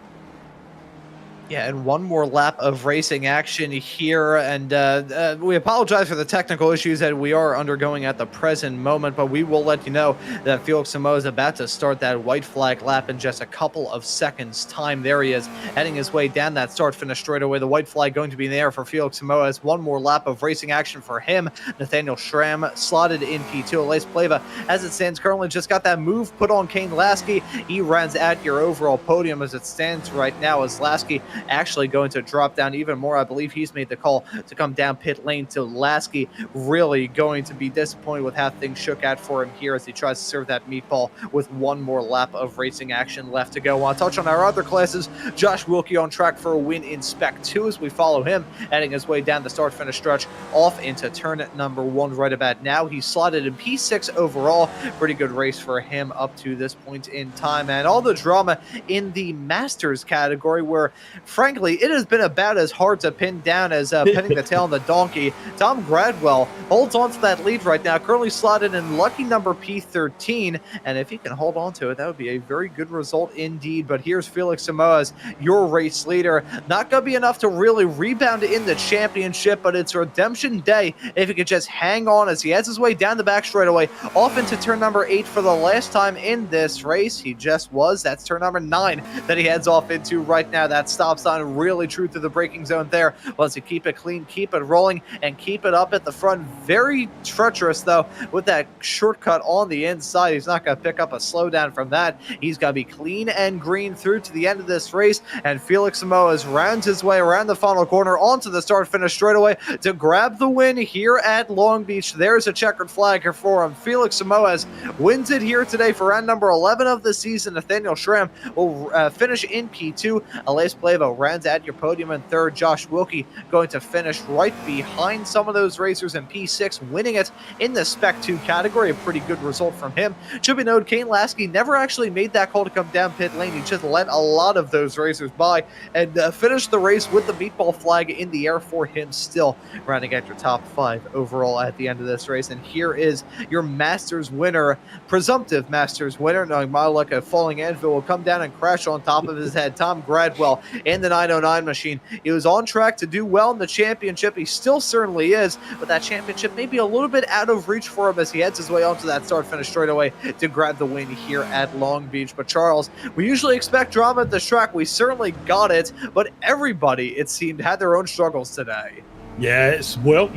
Yeah, and one more lap of racing action here, and we apologize for the technical issues that we are undergoing at the present moment, but we will let you know that Felix Samoa is about to start that white flag lap in just a couple of seconds' time. There he is, heading his way down that start-finish straightaway. The white flag going to be in the air for Felix Samoa as one more lap of racing action for him. Nathaniel Schramm slotted in P2. Aleix Pleva, as it stands currently, just got that move put on Kane Lasky. He runs at your overall podium as it stands right now, as Lasky actually going to drop down even more. I believe he's made the call to come down pit lane to Lasky. Really going to be disappointed with how things shook out for him here as he tries to serve that meatball with one more lap of racing action left to go. I want to touch on our other classes. Josh Wilkie on track for a win in Spec 2 as we follow him heading his way down the start-finish stretch off into turn number 1 right about now. He's slotted in P6 overall. Pretty good race for him up to this point in time. And all the drama in the Masters category where frankly, it has been about as hard to pin down as pinning the tail on the donkey. Tom Gradwell holds on to that lead right now, currently slotted in lucky number P13, and if he can hold on to it, that would be a very good result indeed. But here's Felix Samoas, your race leader. Not going to be enough to really rebound in the championship, but it's redemption day if he could just hang on as he heads his way down the back straightaway, off into turn number 8 for the last time in this race. He just was. That's turn number 9 that he heads off into right now. That stop sign really true to the braking zone there. Wants to keep it clean, keep it rolling, and keep it up at the front. Very treacherous, though, with that shortcut on the inside. He's not going to pick up a slowdown from that. He's got to be clean and green through to the end of this race, and Felix Samoas rounds his way around the final corner onto the start-finish straightaway to grab the win here at Long Beach. There's a checkered flag here for him. Felix Samoas wins it here today for round number 11 of the season. Nathaniel Schramm will finish in P2. Elias Plavo rounds out your podium in third. Josh Wilkie going to finish right behind some of those racers in P6, winning it in the Spec 2 category. A pretty good result from him. Should be noted, Kane Lasky never actually made that call to come down pit lane. He just let a lot of those racers by and finished the race with the meatball flag in the air for him, still rounding out your top 5 overall at the end of this race. And here is your Masters winner, presumptive Masters winner, knowing my luck, a falling anvil will come down and crash on top of his head. Tom Gradwell in the 909 machine. He was on track to do well in the championship. He still certainly is, but that championship may be a little bit out of reach for him as he heads his way onto that start-finish straightaway to grab the win here at Long Beach. But Charles, we usually expect drama at this track. We certainly got it, but everybody, it seemed, had their own struggles today. Yeah, well,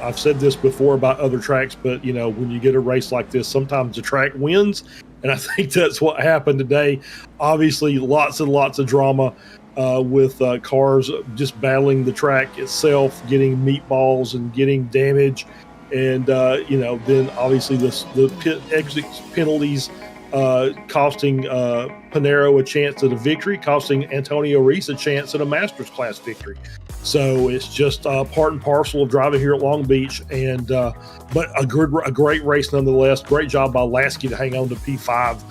I've said this before about other tracks, but when you get a race like this, sometimes the track wins, and I think that's what happened today. Obviously, lots and lots of drama with cars just battling the track itself, getting meatballs and getting damage, and then obviously the pit exit penalties costing Panero a chance at a victory, costing Antonio Reese a chance at a Masters class victory. So it's just part and parcel of driving here at Long Beach, and but a great race nonetheless. Great job by Lasky to hang on to P5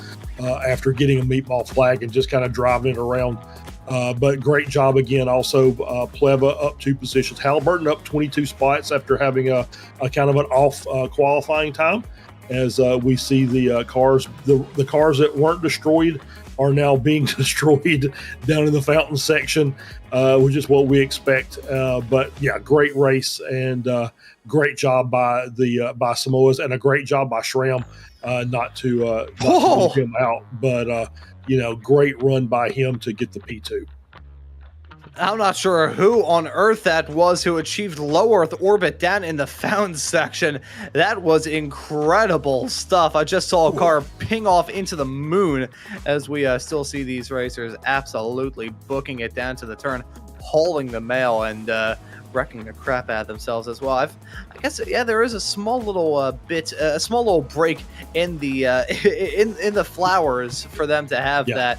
after getting a meatball flag and just kind of driving it around. But great job again. Also, Pleva up 2 positions. Halliburton up 22 spots after having a kind of an off qualifying time. As we see the cars that weren't destroyed are now being destroyed down in the fountain section, which is what we expect. But yeah, great race, and great job by Samoas, and a great job by Schramm not to leave him out. But great run by him to get the P2. I'm not sure who on earth that was who achieved low Earth orbit down in the fountain section. That was incredible stuff. I just saw a car ping off into the moon as we still see these racers absolutely booking it down to the turn, hauling the mail and wrecking the crap out of themselves as well. I guess, yeah, there is a small little a small little break in the in the flowers for them to have that.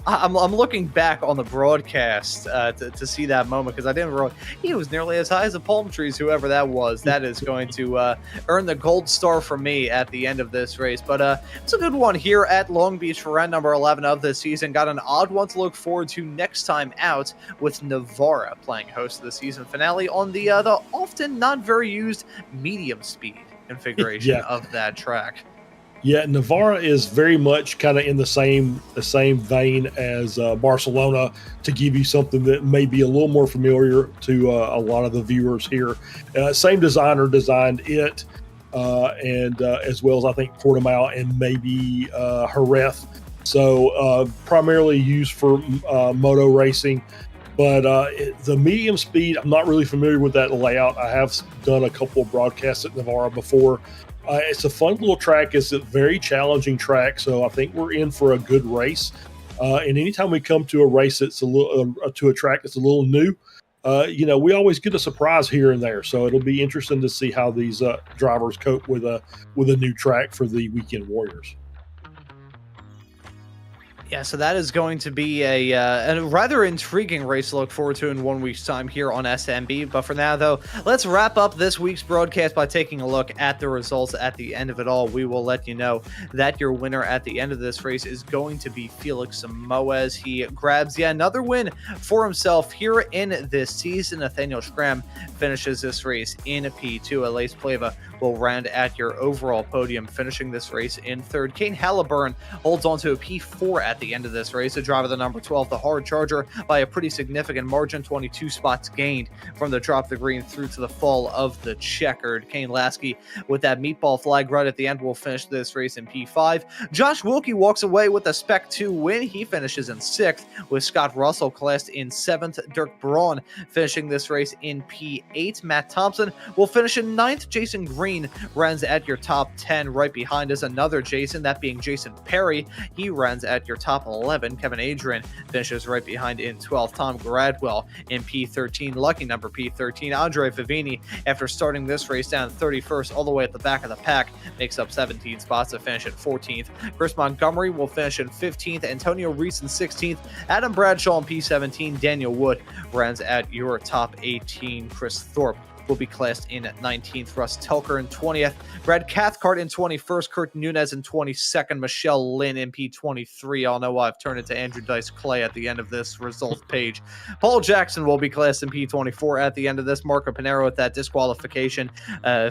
I'm looking back on the broadcast to see that moment, because I didn't realize he was nearly as high as the palm trees, whoever that was. That is going to earn the gold star from me at the end of this race. But it's a good one here at Long Beach for round number 11 of this season. Got an odd one to look forward to next time out, with Navarra playing host of the season finale on the often not very used medium speed configuration of that track. Yeah, Navarra is very much kind of in the same vein as Barcelona, to give you something that may be a little more familiar to a lot of the viewers here. Same designer designed it, and as well as I think Portimao and maybe Jerez. So primarily used for moto racing. But the medium speed, I'm not really familiar with that layout. I have done a couple of broadcasts at Navarra before. It's a fun little track. It's a very challenging track, so I think we're in for a good race. And anytime we come to a race that's a little to a track that's a little new, we always get a surprise here and there. So it'll be interesting to see how these drivers cope with a new track for the Weekend Warriors. Yeah, so that is going to be a rather intriguing race to look forward to in 1 week's time here on SMB. But for now, though, let's wrap up this week's broadcast by taking a look at the results at the end of it all. We will let you know that your winner at the end of this race is going to be Felix Moaz. He grabs yet another win for himself here in this season. Nathaniel Schramm finishes this race in P2. Elise Pleva will round at your overall podium, finishing this race in third. Kane Halliburton holds on to a P4 at the end of this race. The driver, the number 12, the hard charger, by a pretty significant margin, 22 spots gained from the drop the green through to the fall of the checkered. Kane Lasky with that meatball flag right at the end will finish this race in P5. Josh Wilkie walks away with a Spec 2 win. He finishes in 6th, with Scott Russell classed in 7th. Dirk Braun finishing this race in P8. Matt Thompson will finish in 9th. Jason Green runs at your top 10. Right behind us, another Jason, that being Jason Perry. He runs at your top 11. Kevin Adrian finishes right behind in 12th. Tom Gradwell in P13. Lucky number P13. Andre Vivini, after starting this race down 31st all the way at the back of the pack, makes up 17 spots to finish at 14th. Chris Montgomery will finish in 15th. Antonio Reese in 16th. Adam Bradshaw in P17. Daniel Wood runs at your top 18. Chris Thorpe will be classed in 19th. Russ Telker in 20th. Brad Cathcart in 21st. Kurt Nunez in 22nd. Michelle Lynn in P23. I'll know why I've turned it to Andrew Dice Clay at the end of this results page. Paul Jackson will be classed in P24 at the end of this. Marco Pinero with that disqualification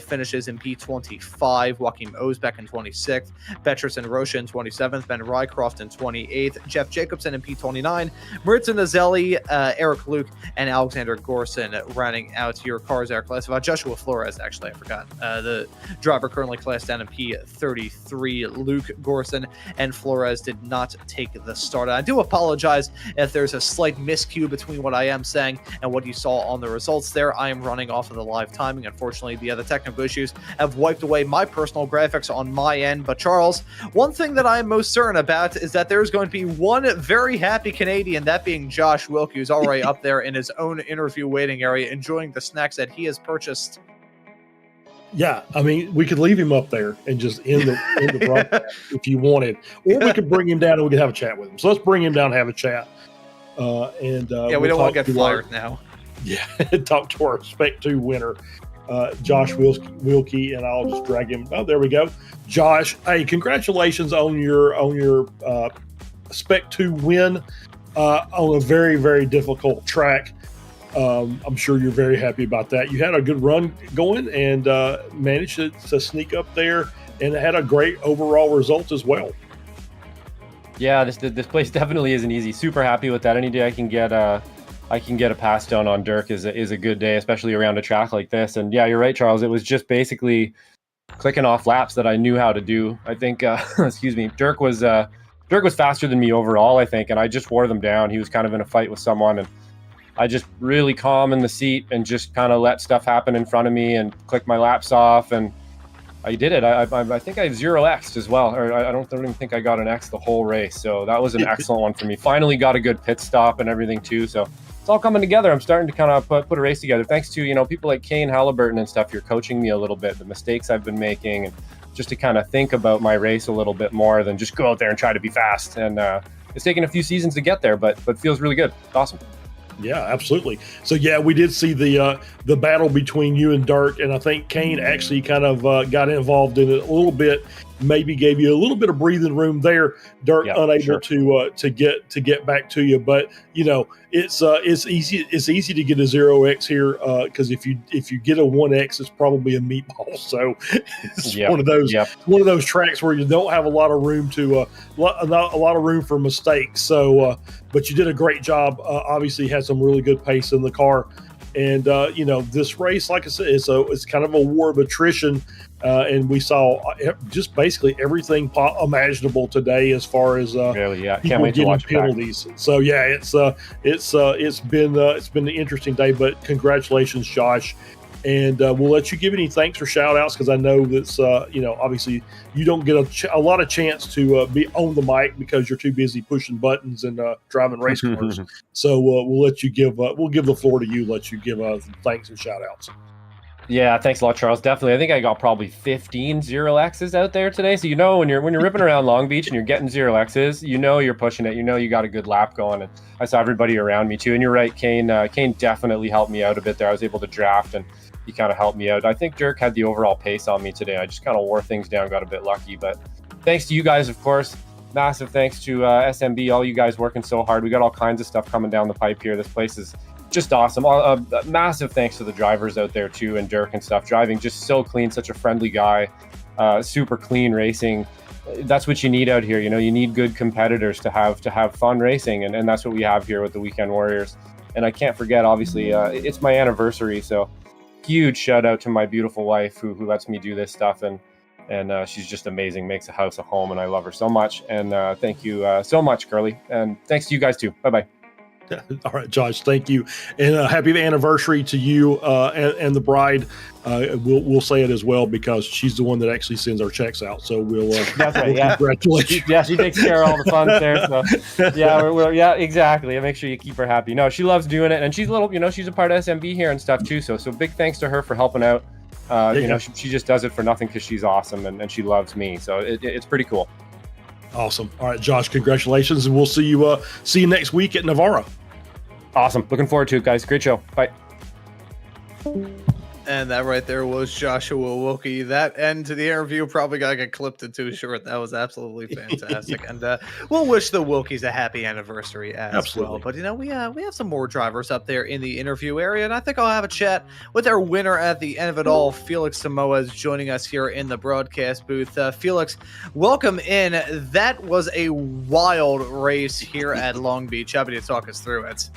finishes in P25. Joaquim Osbeck in 26th. Petrus and Rocha in 27th. Ben Rycroft in 28th. Jeff Jacobson in P29. Maritza Nazelli, Eric Luke, and Alexander Gorson rounding out your cars are classified. Joshua Flores, actually, I forgot. The driver currently classed down in P33. Luke Gorson and Flores did not take the start. I do apologize if there's a slight miscue between what I am saying and what you saw on the results there. I am running off of the live timing. Unfortunately, the other technical issues have wiped away my personal graphics on my end. But Charles, one thing that I am most certain about is that there's going to be one very happy Canadian, that being Josh Wilkie, who's already up there in his own interview waiting area, enjoying the snacks that he has purchased. Yeah, I mean, we could leave him up there and just end the broadcast if you wanted, or we could bring him down and we could have a chat with him. So let's bring him down and have a chat. We don't want to get fired now. Yeah, talk to our Spec 2 winner, Josh Wilkie, and I'll just drag him. Oh, there we go, Josh. Hey, congratulations on your Spec 2 win on a very, very difficult track. I'm sure you're very happy about that. You had a good run going and managed to sneak up there, and had a great overall result as well. Yeah, this place definitely isn't easy. Super happy with that. Any day I can get a pass done on Dirk is a good day, especially around a track like this. And yeah, you're right, Charles. It was just basically clicking off laps that I knew how to do. I think, excuse me, Dirk was faster than me overall, I think, and I just wore them down. He was kind of in a fight with someone, and I just really calm in the seat and just kind of let stuff happen in front of me and click my laps off, and I did it. I think I 0x'd as well, or I don't even think I got an X the whole race. So that was an excellent one for me. Finally got a good pit stop and everything too. So it's all coming together. I'm starting to kind of put a race together. Thanks to people like Kane Halliburton and stuff. You're coaching me a little bit, the mistakes I've been making, and just to kind of think about my race a little bit more than just go out there and try to be fast. And it's taken a few seasons to get there, but feels really good. It's awesome. Yeah, absolutely. So yeah, we did see the battle between you and Dirk, and I think Kane actually kind of got involved in it a little bit. Maybe gave you a little bit of breathing room there. Dirk unable to get back to you, but it's easy to get a 0x here because if you get a 1x, it's probably a meatball. So it's one of those tracks where you don't have a lot of room to not a lot of room for mistakes. So but you did a great job. Obviously, had some really good pace in the car. And, this race, like I said, it's kind of a war of attrition. And we saw just basically everything imaginable today as far as can't wait to watch penalties. So, yeah, it's been an interesting day. But congratulations, Josh. And we'll let you give any thanks or shout outs because I know that's, obviously you don't get a lot of chance to be on the mic because you're too busy pushing buttons and driving race cars. So we'll let you we'll give the floor to you, let you give thanks and shout outs. Yeah, thanks a lot, Charles. Definitely. I think I got probably 15 0Xs out there today. So when you're ripping around Long Beach and you're getting 0Xs, you're pushing it. You got a good lap going. And I saw everybody around me too. And you're right, Kane. Kane definitely helped me out a bit there. I was able to draft and he kind of helped me out. I think Dirk had the overall pace on me today. I just kind of wore things down, got a bit lucky. But thanks to you guys, of course. Massive thanks to SMB, all you guys working so hard. We got all kinds of stuff coming down the pipe here. This place is just awesome. Massive thanks to the drivers out there too, and Dirk and stuff. Driving just so clean, such a friendly guy, super clean racing. That's what you need out here. You need good competitors to have fun racing, and that's what we have here with the Weekend Warriors. And I can't forget, obviously, it's my anniversary, so huge shout out to my beautiful wife who lets me do this stuff, and she's just amazing, makes a house a home, and I love her so much. And thank you so much, Curly, and thanks to you guys too. Bye-bye. All right, Josh, thank you, and happy anniversary to you and the bride. We'll say it as well because she's the one that actually sends our checks out. So we'll that's right. Yeah, congratulations. She takes care of all the funds there. So yeah, exactly. And make sure you keep her happy. No, she loves doing it, and she's a little, she's a part of SMB here and stuff too. So big thanks to her for helping out. She just does it for nothing because she's awesome and she loves me. So it's pretty cool. Awesome. All right, Josh, congratulations, and we'll see you next week at Navarro. Awesome. Looking forward to it, guys. Great show. Bye. And that right there was Joshua Wilkie. That end to the interview probably got to get clipped it too short. That was absolutely fantastic. And we'll wish the Wilkies a happy anniversary as well. But, we have some more drivers up there in the interview area. And I think I'll have a chat with our winner at the end of it all. Felix Samoa is joining us here in the broadcast booth. Felix, welcome in. That was a wild race here at Long Beach. Happy to talk us through it.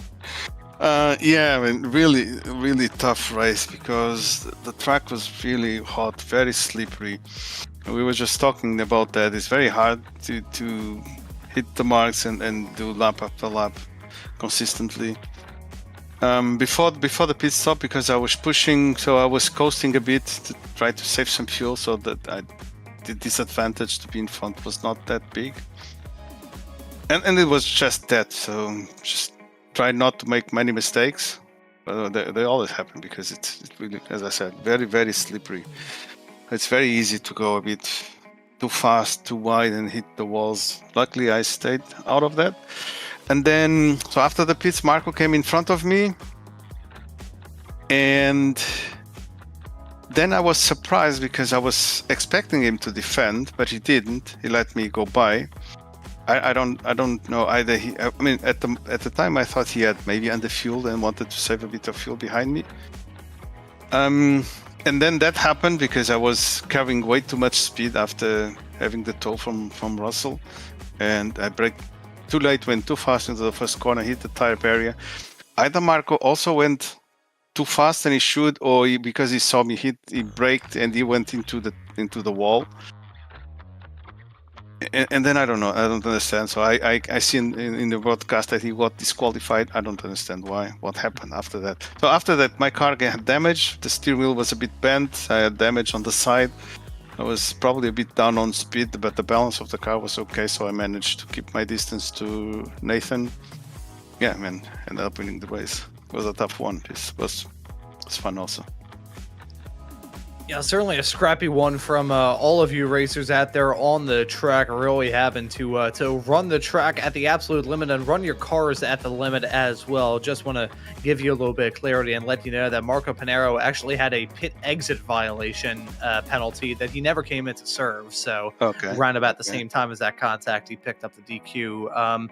Yeah, I mean, really, really tough race because the track was really hot, very slippery. We were just talking about that. It's very hard to hit the marks and do lap after lap consistently. Before the pit stop, because I was pushing, so I was coasting a bit to try to save some fuel, so that the disadvantage to be in front was not that big. And it was just that, so just try not to make many mistakes. They always happen because it's really, as I said, very, very slippery. It's very easy to go a bit too fast, too wide, and hit the walls. Luckily, I stayed out of that. And then, so after the pits, Marco came in front of me. And then I was surprised because I was expecting him to defend, but he didn't. He let me go by. I don't know either. At the time I thought he had maybe underfueled and wanted to save a bit of fuel behind me. And then that happened because I was carrying way too much speed after having the tow from Russell, and I braked too late, went too fast into the first corner, hit the tire barrier. Either Marco also went too fast than he should, or because he saw me hit, he braked and he went into the wall. And then I don't know. I don't understand. So I see in the broadcast that he got disqualified. I don't understand why. What happened after that? So after that, my car had damage. The steering wheel was a bit bent. I had damage on the side. I was probably a bit down on speed, but the balance of the car was okay. So I managed to keep my distance to Nathan. Yeah, man, ended up winning the race. It was a tough one. It was fun also. Yeah, certainly a scrappy one from all of you racers out there on the track, really having to run the track at the absolute limit and run your cars at the limit as well. Just want to give you a little bit of clarity and let you know that Marco Pinero actually had a pit exit violation penalty that he never came in to serve. So around about the same time as that contact, he picked up the DQ.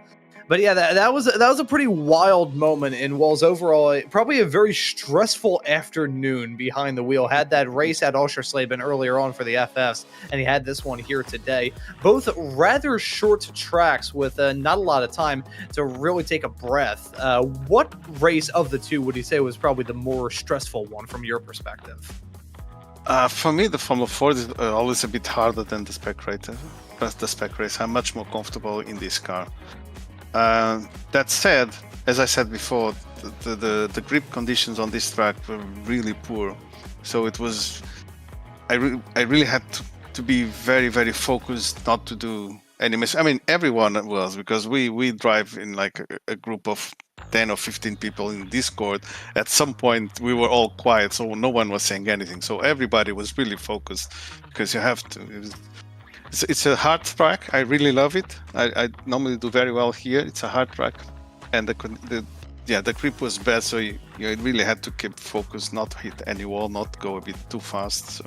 But yeah, that was a pretty wild moment in Walls. Overall, probably a very stressful afternoon behind the wheel. Had that race at Oschersleben earlier on for the FFs, and he had this one here today. Both rather short tracks with not a lot of time to really take a breath. What race of the two would you say was probably the more stressful one from your perspective? For me, the Formula 4 is always a bit harder than the Spec race. I'm much more comfortable in this car. That said, as I said before, the grip conditions on this track were really poor. So it was, I really had to be very, very focused not to do any mistake. I mean, everyone was, because we drive in like a group of 10 or 15 people in Discord, at some point we were all quiet, so no one was saying anything. So everybody was really focused, because you have to. It's a hard track. I really love it. I normally do very well here. It's a hard track, and the grip was bad, so you really had to keep focused, not hit any wall, not go a bit too fast. So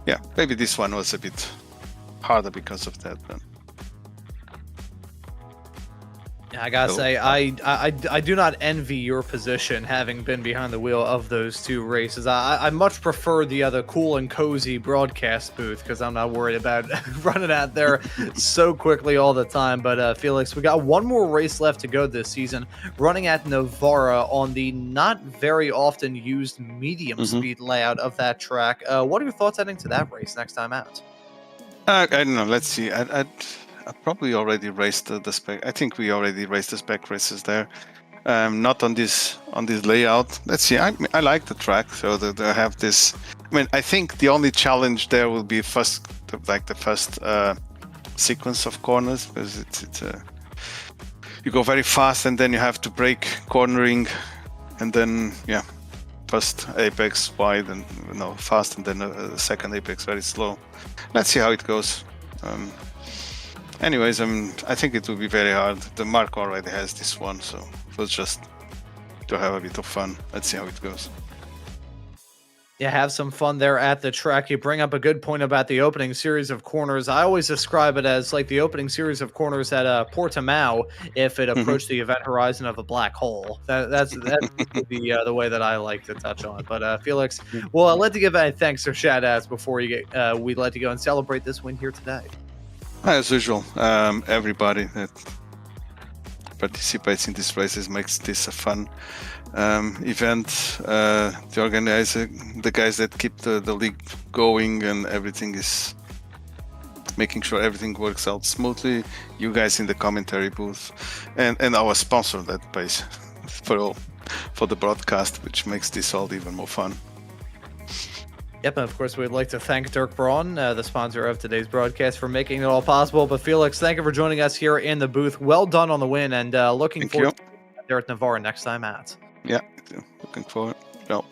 yeah, maybe this one was a bit harder because of that. But I gotta say, I do not envy your position, having been behind the wheel of those two races. I much prefer the other cool and cozy broadcast booth, because I'm not worried about running out there so quickly all the time. But Felix, we got one more race left to go this season, running at Novara on the not very often used medium speed layout of that track. What are your thoughts heading to that race next time out? I don't know. Let's see. I probably already raced the spec. I think we already raced the spec races there. Not on this layout. Let's see. I like the track, so that I have this. I mean, I think the only challenge there will be the first sequence of corners, because it's you go very fast and then you have to brake cornering, and then first apex wide and fast, and then the second apex very slow. Let's see how it goes. Anyways, I think it will be very hard. The Mark already has this one, so it was just to have a bit of fun. Let's see how it goes. Yeah, have some fun there at the track. You bring up a good point about the opening series of corners. I always describe it as like the opening series of corners at Portimao if it approached the event horizon of a black hole. That's the way that I like to touch on it. But Felix, well, I'd like to give thanks or shout outs before we'd like to go and celebrate this win here today. As usual, everybody that participates in these races makes this a fun event. The organizer, the guys that keep the league going, and everything is making sure everything works out smoothly. You guys in the commentary booth, and our sponsor that pays for the broadcast, which makes this all even more fun. Yep, and of course, we'd like to thank Dirk Braun, the sponsor of today's broadcast, for making it all possible. But Felix, thank you for joining us here in the booth. Well done on the win, and looking forward to there at Novara next time out. Yeah, looking forward. No.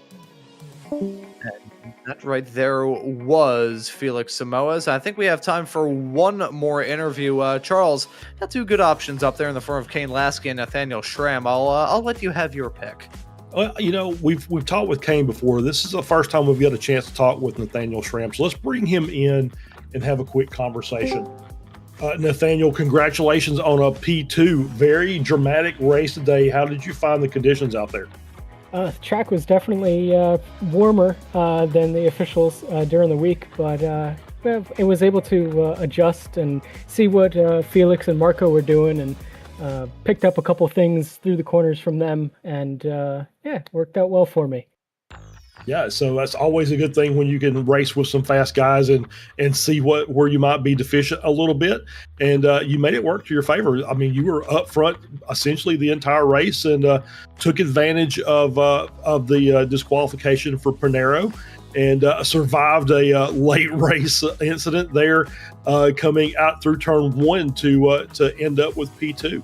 That right there was Felix Samoas. I think we have time for one more interview. Charles, got two good options up there in the form of Kane Lasky and Nathaniel Schramm. I'll let you have your pick. Well, we've talked with Kane before. This is the first time we've got a chance to talk with Nathaniel Schramm. So let's bring him in and have a quick conversation. Nathaniel, congratulations on a P2. Very dramatic race today. How did you find the conditions out there? The track was definitely warmer than the officials during the week, but it was able to adjust and see what Felix and Marco were doing, and picked up a couple things through the corners from them, and worked out well for me. Yeah, so that's always a good thing when you can race with some fast guys and see where you might be deficient a little bit, and you made it work to your favor. I mean, you were up front essentially the entire race, and took advantage of the disqualification for Panero, and survived a late race incident there, coming out through turn one to end up with P2.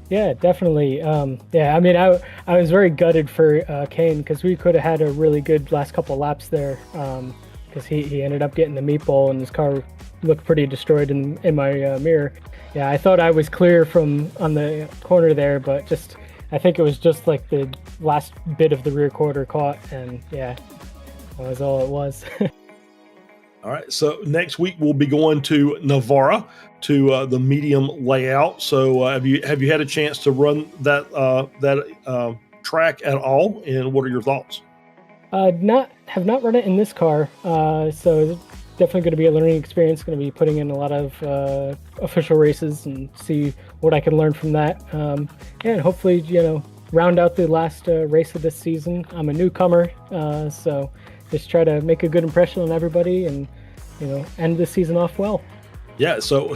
Yeah, definitely. I mean, I was very gutted for Kane, because we could have had a really good last couple of laps there, because he ended up getting the meatball and his car looked pretty destroyed in my mirror. Yeah, I thought I was clear from on the corner there, but I think it was just like the last bit of the rear quarter caught, and that was all it was. All right, so next week we'll be going to Novara to the medium layout. So have you had a chance to run that track at all, and what are your thoughts? Have not run it in this car, so definitely going to be a learning experience. Going to be putting in a lot of official races and see what I can learn from that, and hopefully round out the last race of this season. I'm a newcomer, so just try to make a good impression on everybody, and end the season off well. Yeah, so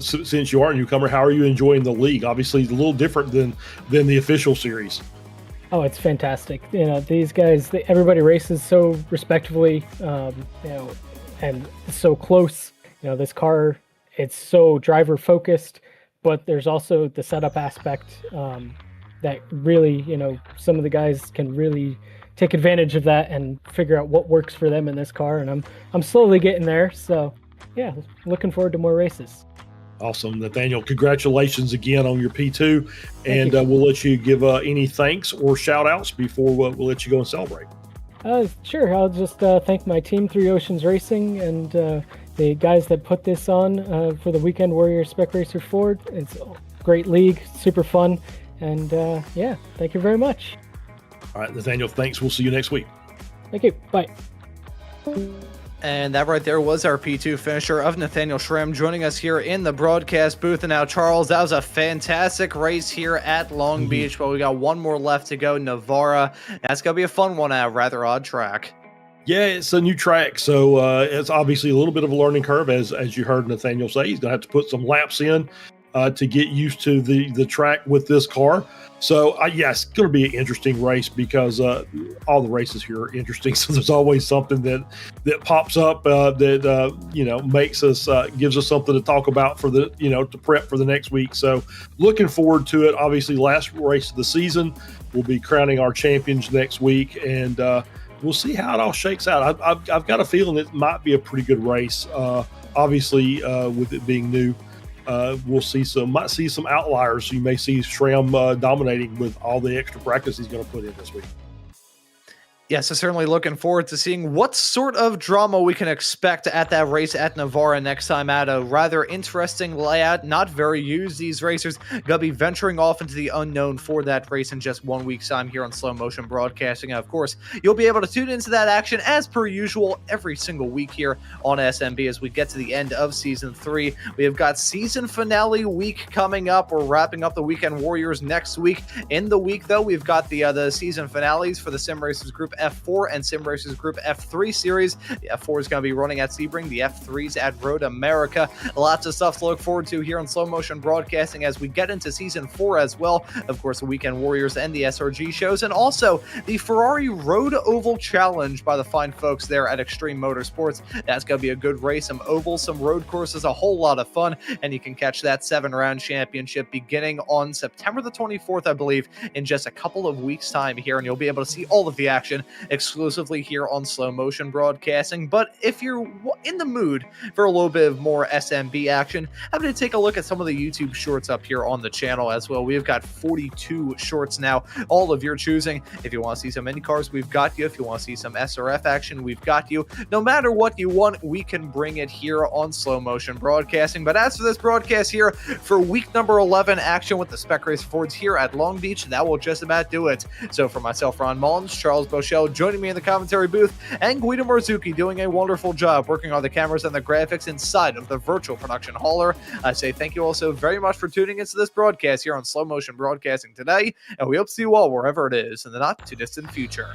since you are a newcomer, how are you enjoying the league? Obviously, it's a little different than the official series. Oh, it's fantastic. These guys, everybody races so respectfully, and so close. This car, it's so driver focused, but there's also the setup aspect that really, some of the guys can really take advantage of that and figure out what works for them in this car. And I'm slowly getting there. So yeah, looking forward to more races. Awesome, Nathaniel. Congratulations again on your P2. And Thank you. we'll let you give any thanks or shout outs before we'll let you go and celebrate. Sure. I'll just thank my team, Three Oceans Racing, and the guys that put this on for the Weekend Warriors Spec Racer Ford. It's a great league, super fun. And yeah, thank you very much. All right, Nathaniel, thanks. We'll see you next week. Thank you. Bye. And that right there was our P2 finisher of Nathaniel Schramm joining us here in the broadcast booth. And now, Charles, that was a fantastic race here at Long Beach, but we got one more left to go, Navarra. That's going to be a fun one at a rather odd track. Yeah, it's a new track, so it's obviously a little bit of a learning curve, as you heard Nathaniel say. He's going to have to put some laps in to get used to the track with this car. So, yeah, it's going to be an interesting race because all the races here are interesting. So there's always something that pops up that makes us gives us something to talk about for the to prep for the next week. So looking forward to it. Obviously, last race of the season, we'll be crowning our champions next week, and we'll see how it all shakes out. I've got a feeling it might be a pretty good race. Obviously, with it being new. We'll might see some outliers. You may see Schramm dominating with all the extra practice he's going to put in this week. Yeah, so certainly looking forward to seeing what sort of drama we can expect at that race at Navarra next time out. A rather interesting layout, not very used. These racers going to be venturing off into the unknown for that race in just 1 week's time here on Slow Motion Broadcasting. And of course, you'll be able to tune into that action as per usual every single week here on SMB as we get to the end of Season 3. We have got season finale week coming up. We're wrapping up the Weekend Warriors next week. In the week, though, we've got the season finales for the Sim Racers Group F4 and Sim Racers Group F3 series. The F4 is going to be running at Sebring, the F3s at Road America. Lots of stuff to look forward to here on Slow Motion Broadcasting as we get into Season 4 as well. Of course, the Weekend Warriors and the SRG shows, and also the Ferrari Road Oval Challenge by the fine folks there at Extreme Motorsports. That's going to be a good race, some ovals, some road courses, a whole lot of fun, and you can catch that 7-round championship beginning on September the 24th, I believe, in just a couple of weeks' time here, and you'll be able to see all of the action exclusively here on Slow Motion Broadcasting. But if you're in the mood for a little bit of more SMB action, I'm going to take a look at some of the YouTube shorts up here on the channel as well. We've got 42 shorts now, all of your choosing. If you want to see some IndyCars, we've got you. If you want to see some SRF action, we've got you. No matter what you want, we can bring it here on Slow Motion Broadcasting. But as for this broadcast here, for week number 11 action with the Spec Race Fords here at Long Beach, that will just about do it. So for myself, Ron Maunz, Charles Boshell joining me in the commentary booth, and Guido Marzucchi doing a wonderful job working on the cameras and the graphics inside of the virtual production hauler, I say thank you all so very much for tuning into this broadcast here on Slow Motion Broadcasting today, and we hope to see you all wherever it is in the not too distant future.